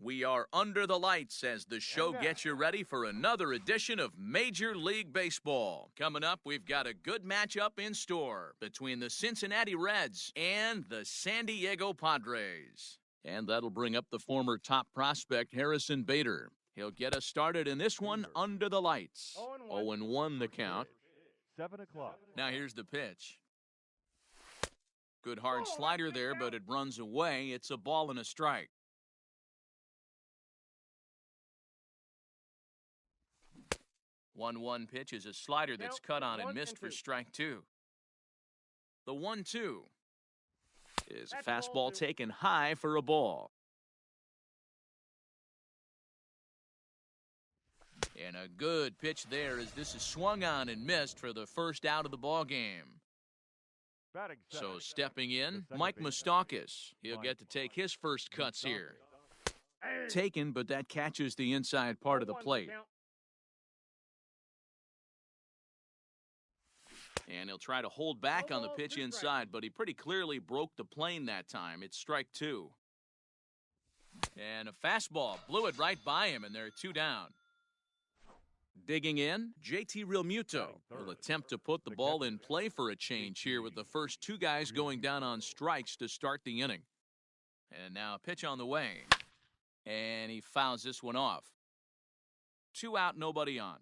We are under the lights as the show gets you ready for another edition of Major League Baseball. Coming up, we've got a good matchup in store between the Cincinnati Reds and the San Diego Padres. And that'll bring up the former top prospect, Harrison Bader. He'll get us started in this one under the lights. 0-1 the count. 7 o'clock. Now here's the pitch. Good hard slider there, but it runs away. It's a ball and a strike. 1-1 pitch is a slider that's cut on and missed for strike two. The 1-2 is a fastball taken high for a ball. And a good pitch there as this is swung on and missed for the first out of the ball game. So stepping in, Mike Moustakas. He'll get to take his first cuts here. Taken, but that catches the inside part of the plate. And he'll try to hold back on the pitch inside, but he pretty clearly broke the plane that time. It's strike two. And a fastball blew it right by him, and they're two down. Digging in, JT Realmuto will attempt to put the ball in play for a change here with the first two guys going down on strikes to start the inning. And now a pitch on the way. And he fouls this one off. 2 out, nobody on.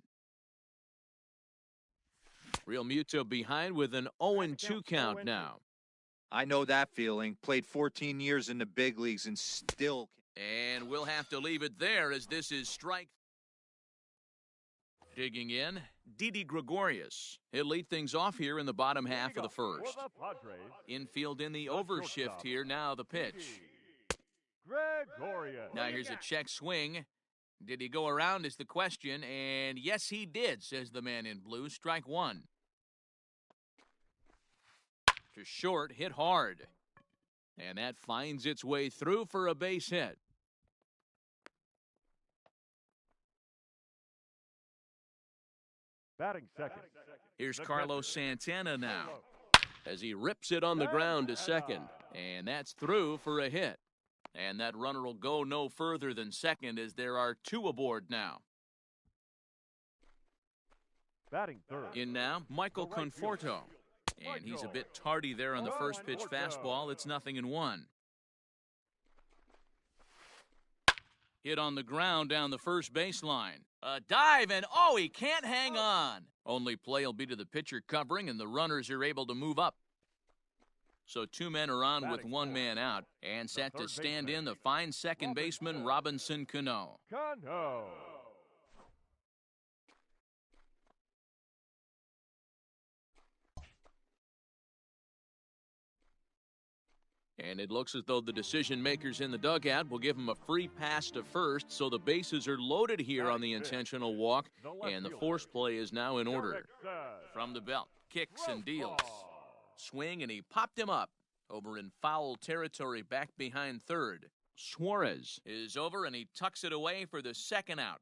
Realmuto behind with an 0-2 count now. I know that feeling. Played 14 years in the big leagues and still. And we'll have to leave it there as this is strike. Digging in, Didi Gregorius. He'll lead things off here in the bottom half of the first. Infield in the overshift here, now the pitch. Now here's a check swing. Did he go around is the question, and yes he did, says the man in blue. Strike one. To short, hit hard. And that finds its way through for a base hit. Batting second. Here's Carlos Santana now as he rips it on the ground to second. And that's through for a hit. And that runner will go no further than second as there are two aboard now. Batting third. In now, Michael Conforto. And he's a bit tardy there on the first pitch fastball. It's 0-1. Hit on the ground down the first baseline. A dive, and oh, he can't hang on. Only play will be to the pitcher covering, and the runners are able to move up. So two men are on with one man out, and set to stand in the fine second baseman, Robinson Cano. And it looks as though the decision makers in the dugout will give him a free pass to first, so the bases are loaded here on the intentional walk, and the force play is now in order. From the belt, kicks and deals. Swing, and he popped him up over in foul territory back behind third. Suarez is over, and he tucks it away for the second out.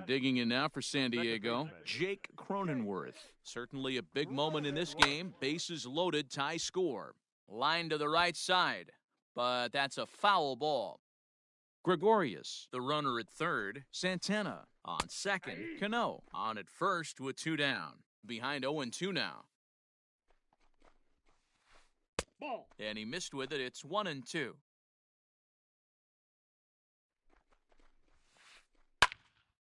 Digging in now for San Diego, Jake Cronenworth. Certainly a big moment in this game. Bases loaded, tie score. Line to the right side, but that's a foul ball. Gregorius, the runner at third. Santana on second. Cano on at first with two down. Behind 0-2 now. Ball. And he missed with it. It's 1-2.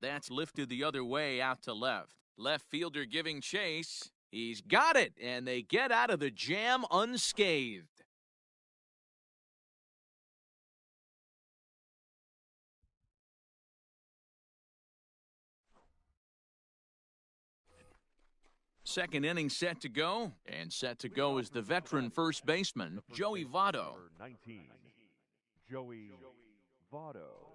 That's lifted the other way out to left. Left fielder giving chase. He's got it, and they get out of the jam unscathed. Second inning set to go, and set to go is the veteran first baseman, Joey Votto. 19, Joey Votto.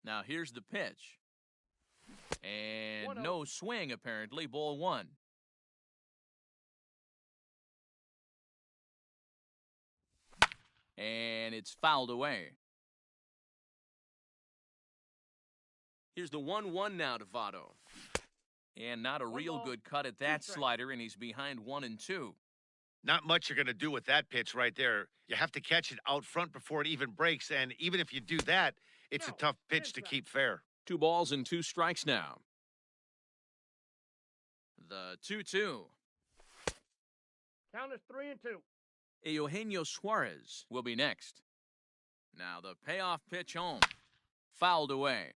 Now here's the pitch. And no swing, apparently. Ball one. And it's fouled away. Here's the 1-1 now to Votto. And not a real good cut at that slider, and he's behind 1-2. Not much you're going to do with that pitch right there. You have to catch it out front before it even breaks, and even if you do that, it's a tough pitch to keep fair. 2 balls and 2 strikes now. The 2-2. Count is 3-2. Eugenio Suarez will be next. Now the payoff pitch home. Fouled away.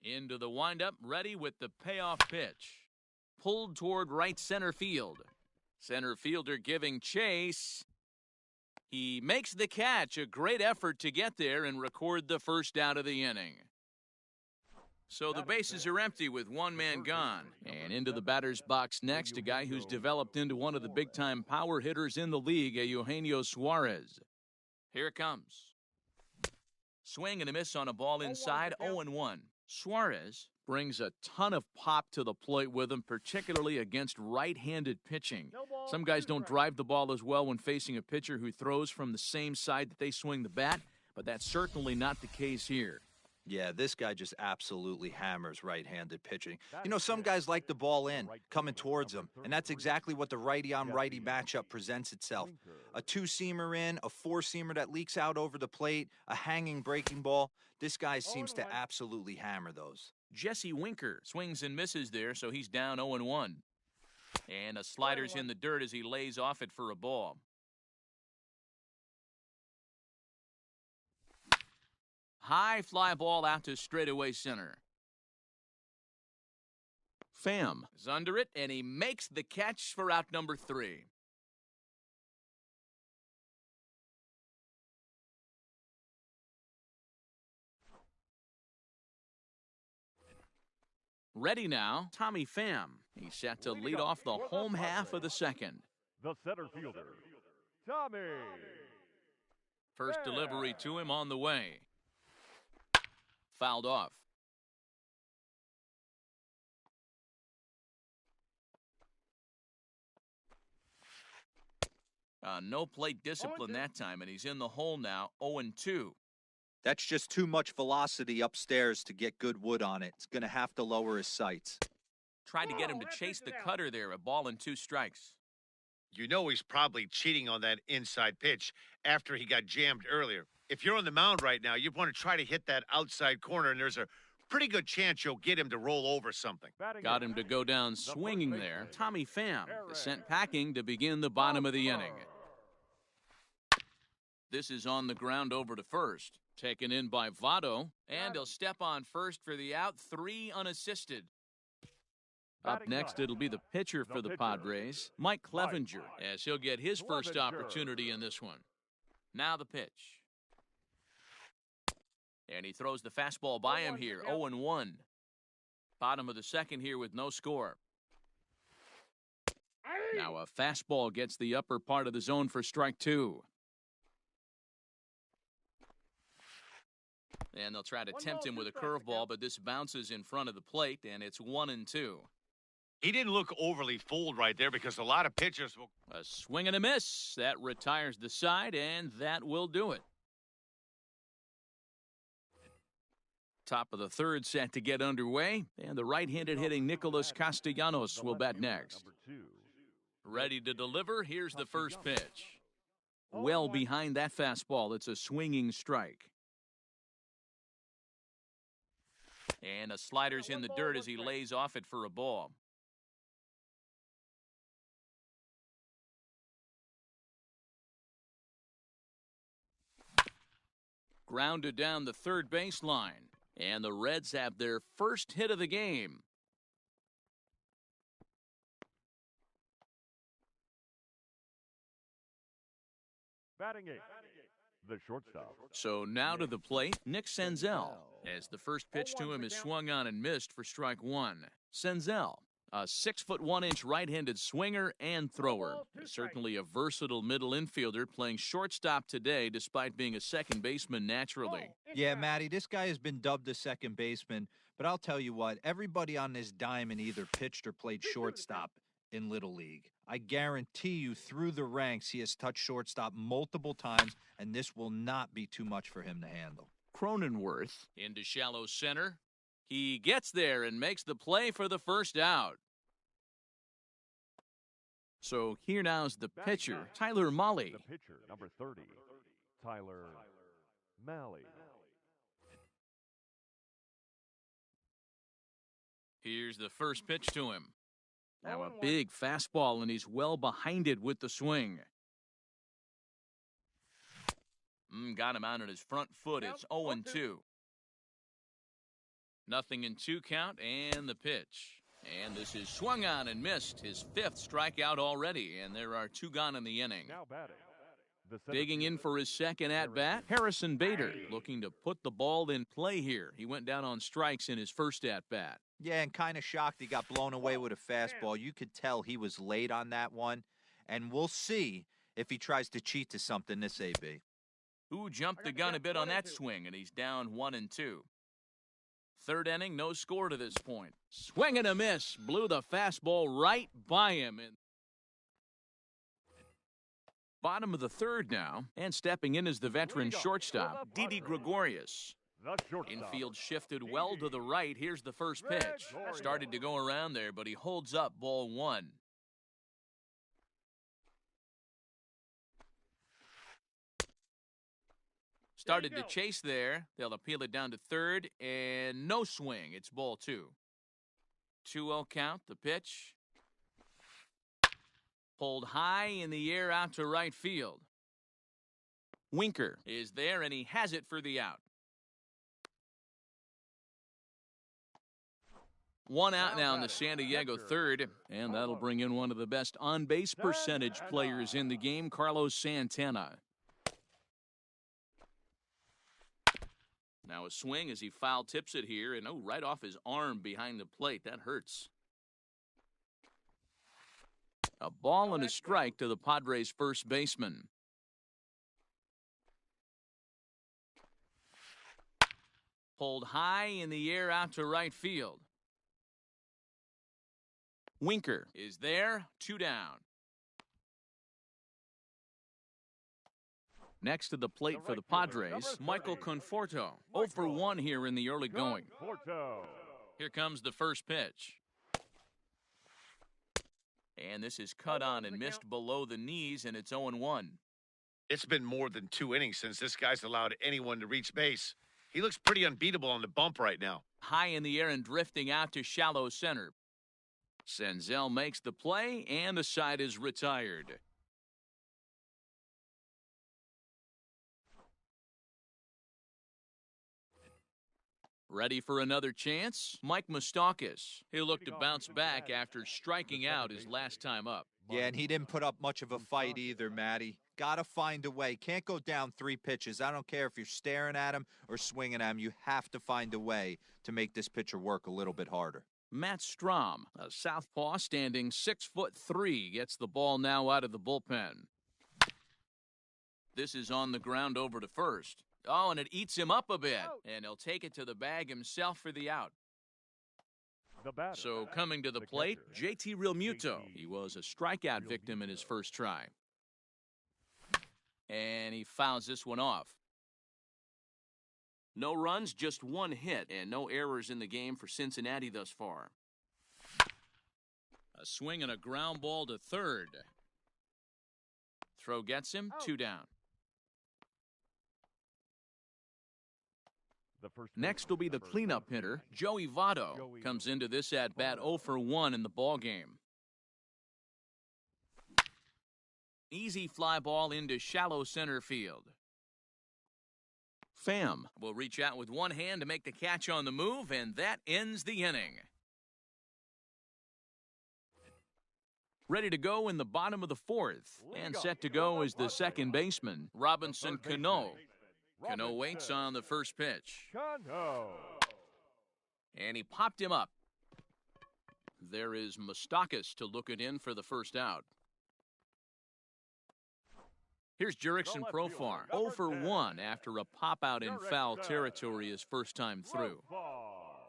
Into the windup, ready with the payoff pitch. Pulled toward right center field. Center fielder giving chase. He makes the catch. A great effort to get there and record the first out of the inning. So the bases are empty with 1 man gone. And into the batter's box next, a guy who's developed into one of the big-time power hitters in the league, Eugenio Suarez. Here it comes. Swing and a miss on a ball inside, 0-1. Suarez brings a ton of pop to the plate with him, particularly against right-handed pitching. Some guys don't drive the ball as well when facing a pitcher who throws from the same side that they swing the bat, but that's certainly not the case here. Yeah, this guy just absolutely hammers right-handed pitching. You know, some guys like the ball in, coming towards them, and that's exactly what the righty-on-righty matchup presents itself. A 2-seamer in, a 4-seamer that leaks out over the plate, a hanging breaking ball. This guy seems to absolutely hammer those. Jesse Winker swings and misses there, so he's down 0-1. And a slider's in the dirt as he lays off it for a ball. High fly ball out to straightaway center. Pham is under it, and he makes the catch for out number 3. Ready now, Tommy Pham. He's set to lead off the home half of the second. The center fielder, Tommy. First delivery to him on the way. Fouled off. No plate discipline that time, and he's in the hole now, 0-2. That's just too much velocity upstairs to get good wood on it. It's going to have to lower his sights. Tried to get him to chase the cutter there, a ball and 2 strikes. You know he's probably cheating on that inside pitch after he got jammed earlier. If you're on the mound right now, you want to try to hit that outside corner, and there's a pretty good chance you'll get him to roll over something. Got him to go down swinging there. Tommy Pham is sent packing to begin the bottom of the inning. This is on the ground over to first. Taken in by Votto, and he'll step on first for the out, 3 unassisted. Up next, it'll be the pitcher for the Padres, Mike Clevenger, as he'll get his first opportunity in this one. Now the pitch. And he throws the fastball by him here, 0-1. Bottom of the second here with no score. Now a fastball gets the upper part of the zone for strike 2. And they'll try to tempt him with a curveball, but this bounces in front of the plate, and it's 1-2. He didn't look overly fooled right there because a lot of pitchers will... A swing and a miss. That retires the side, and that will do it. Top of the third set to get underway, and the right-handed hitting Nicholas Castellanos will bat next. Ready to deliver, here's the first pitch. Well behind that fastball, it's a swinging strike. And a slider's in the dirt as he lays off it for a ball. Grounded down the third baseline. And the Reds have their first hit of the game. Batting 8, the shortstop. So now to the plate, Nick Senzel, as the first pitch to him is swung on and missed for strike 1. Senzel, a 6'1" right-handed swinger and thrower. Certainly a versatile middle infielder playing shortstop today despite being a second baseman naturally. Yeah, Matty, this guy has been dubbed a second baseman, but I'll tell you what, everybody on this diamond either pitched or played shortstop in Little League. I guarantee you through the ranks he has touched shortstop multiple times, and this will not be too much for him to handle. Cronenworth into shallow center. He gets there and makes the play for the first out. So here now's the pitcher, Tyler Mahle. The pitcher, number 30, Tyler Mahle. Here's the first pitch to him. Now a big fastball, and he's well behind it with the swing. Got him out on his front foot. It's 0-2. Nothing in 2 count, and the pitch. And this is swung on and missed. His 5th strikeout already, and there are 2 gone in the inning. Now batting. Digging in for his second at-bat, Harrison Bader, looking to put the ball in play here. He went down on strikes in his first at-bat. Yeah, and kind of shocked he got blown away with a fastball. You could tell he was late on that one, and we'll see if he tries to cheat to something this AB. Who jumped the gun a bit on that swing, and he's down 1-2. 3rd inning, no score to this point. Swing and a miss. Blew the fastball right by him. Bottom of the 3rd now, and stepping in is the veteran shortstop, Didi Gregorius. Infield shifted well to the right. Here's the first pitch. Started to go around there, but he holds up ball 1. Started to chase there. They'll appeal it down to 3rd, and no swing. It's ball 2. 2-0 count, the pitch. Pulled high in the air out to right field. Winker is there, and he has it for the out. 1 out now in the San Diego 3rd, and that'll bring in one of the best on-base percentage players in the game, Carlos Santana. Now a swing as he foul tips it here, and right off his arm behind the plate. That hurts. A ball and a strike to the Padres' first baseman. Pulled high in the air out to right field. Winker is there, 2 down. Next to the plate for the Padres, Michael Conforto. 0 for 1 here in the early going. Here comes the first pitch. And this is cut on and missed below the knees, and it's 0-1. It's been more than 2 innings since this guy's allowed anyone to reach base. He looks pretty unbeatable on the bump right now. High in the air and drifting out to shallow center. Senzel makes the play, and the side is retired. Ready for another chance? Mike Moustakas. He'll look to bounce back after striking out his last time up. Yeah, and he didn't put up much of a fight either, Matty. Got to find a way. Can't go down 3 pitches. I don't care if you're staring at him or swinging at him. You have to find a way to make this pitcher work a little bit harder. Matt Strom, a southpaw standing 6'3", gets the ball now out of the bullpen. This is on the ground over to first. Oh, and it eats him up a bit, and he'll take it to the bag himself for the out. So coming to the plate, JT Realmuto. He was a strikeout victim in his first try. And he fouls this one off. No runs, just 1 hit, and no errors in the game for Cincinnati thus far. A swing and a ground ball to 3rd. Throw gets him, 2 down. Next will be the cleanup hitter, Joey Votto. Comes into this at-bat 0 for 1 in the ballgame. Easy fly ball into shallow center field. Pham will reach out with one hand to make the catch on the move, and that ends the inning. Ready to go in the bottom of the 4th, and set to go is the second baseman, Robinson Cano. Cano waits on the first pitch. And he popped him up. There is Moustakas to look it in for the first out. Here's Jurickson Profar, 0 for 1 after a pop-out in foul territory his first time through.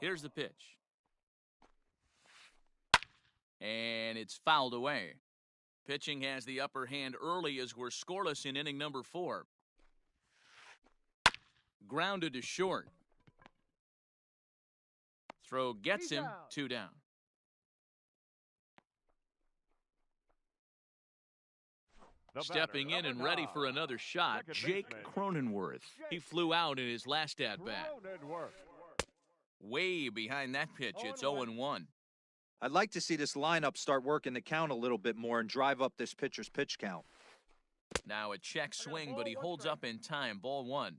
Here's the pitch. And it's fouled away. Pitching has the upper hand early as we're scoreless in inning number 4. Grounded to short. throw gets him 2 down. Stepping in and ready for another shot, Jake Cronenworth. He flew out in his last at-bat. Way behind that pitch, it's 0-1. I'd like to see this lineup start working the count a little bit more and drive up this pitcher's pitch count. Now a check swing, but he holds up in time, ball 1.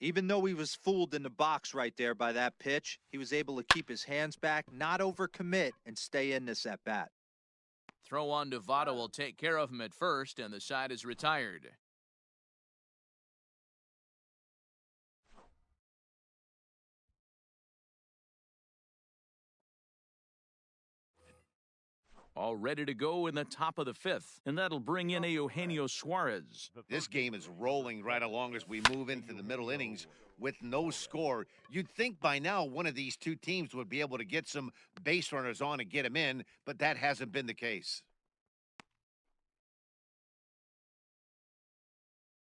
Even though he was fooled in the box right there by that pitch, he was able to keep his hands back, not overcommit, and stay in this at-bat. Throw on to Votto will take care of him at first, and the side is retired. All ready to go in the top of the 5th, and that'll bring in Eugenio Suarez. This game is rolling right along as we move into the middle innings with no score. You'd think by now one of these two teams would be able to get some base runners on and get them in, but that hasn't been the case.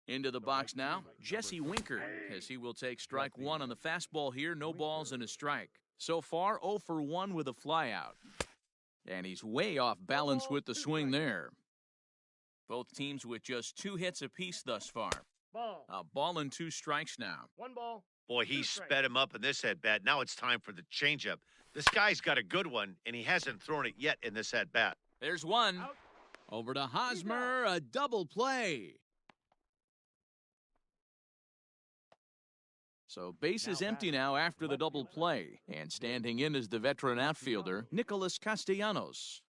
Into the box now, Jesse Winker, as he will take strike 1 on the fastball here. No balls and a strike. So far, 0 for 1 with a flyout. And he's way off balance with the swing there. Both teams with just 2 hits apiece thus far. A ball and 2 strikes now. 1 ball. Boy, he sped him up in this at-bat. Now it's time for the changeup. This guy's got a good one, and he hasn't thrown it yet in this at-bat. There's one. Over to Hosmer, a double play. So base is empty now after the double play. And standing in is the veteran outfielder, Nicholas Castellanos.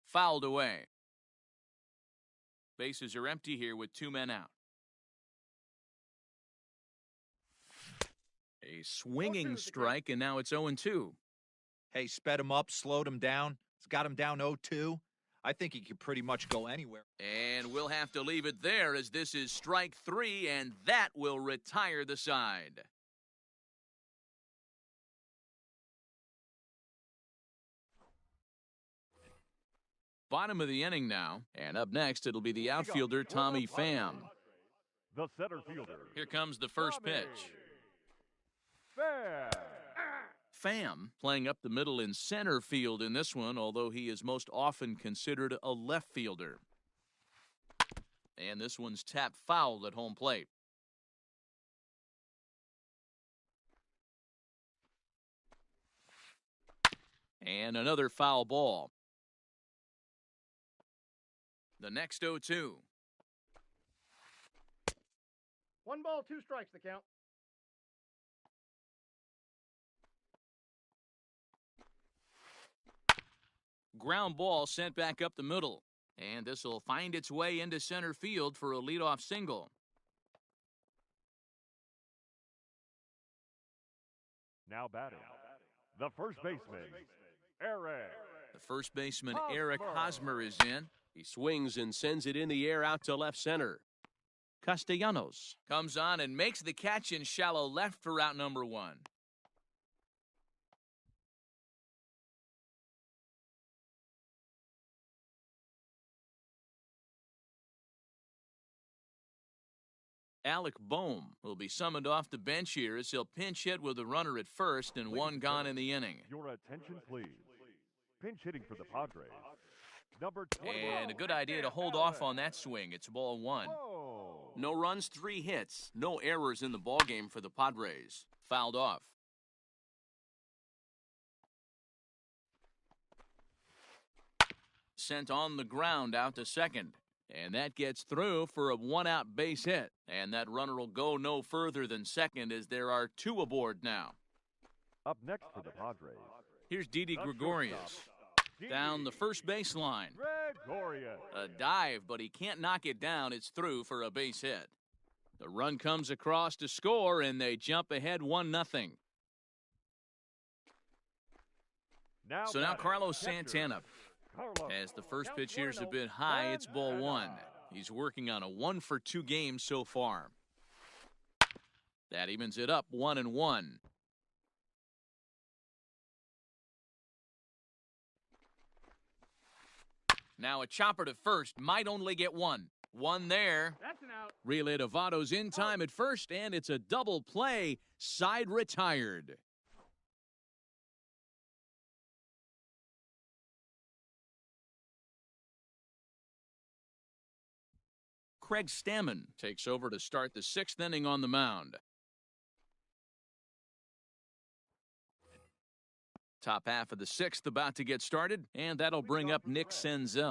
Fouled away. Bases are empty here with 2 men out. A swinging strike, and now it's 0-2. Hey, sped him up, slowed him down. It's got him down 0-2. I think he could pretty much go anywhere. And we'll have to leave it there as this is strike 3, and that will retire the side. Bottom of the inning now, and up next it'll be the outfielder Tommy Pham. The center fielder. Here comes the first pitch. Pham playing up the middle in center field in this one, although he is most often considered a left fielder. And this one's tapped foul at home plate. And another foul ball. The next 0-2. 1 ball, 2 strikes the count. Ground ball sent back up the middle. And this will find its way into center field for a leadoff single. Now batting, the first baseman, Eric. The first baseman, Eric Hosmer, is in. He swings and sends it in the air out to left center. Castellanos comes on and makes the catch in shallow left for out number 1. Alec Boehm will be summoned off the bench here as he'll pinch hit with a runner at first and 1 gone in the inning. Your attention, please. Pinch hitting for the Padres. Number 20. And a good idea to hold off on that swing. It's ball 1. Whoa. No runs, 3 hits. No errors in the ballgame for the Padres. Fouled off. Sent on the ground out to second. And that gets through for a 1-out base hit. And that runner will go no further than second as there are 2 aboard now. Up next for the Padres. Here's Didi Gregorius. Down the first baseline. Gregorius. A dive, but he can't knock it down. It's through for a base hit. The run comes across to score, and they jump ahead 1-0. So now Carlos Santana. As the first pitch here's a bit high, it's ball 1. He's working on a 1-for-2 game so far. That evens it up 1-1. Now a chopper to first, might only get 1. One there. That's an out. Relay to Votto's in time at first, and it's a double play. Side retired. Craig Stammen takes over to start the 6th inning on the mound. Top half of the 6th about to get started, and that'll bring up Nick Senzel.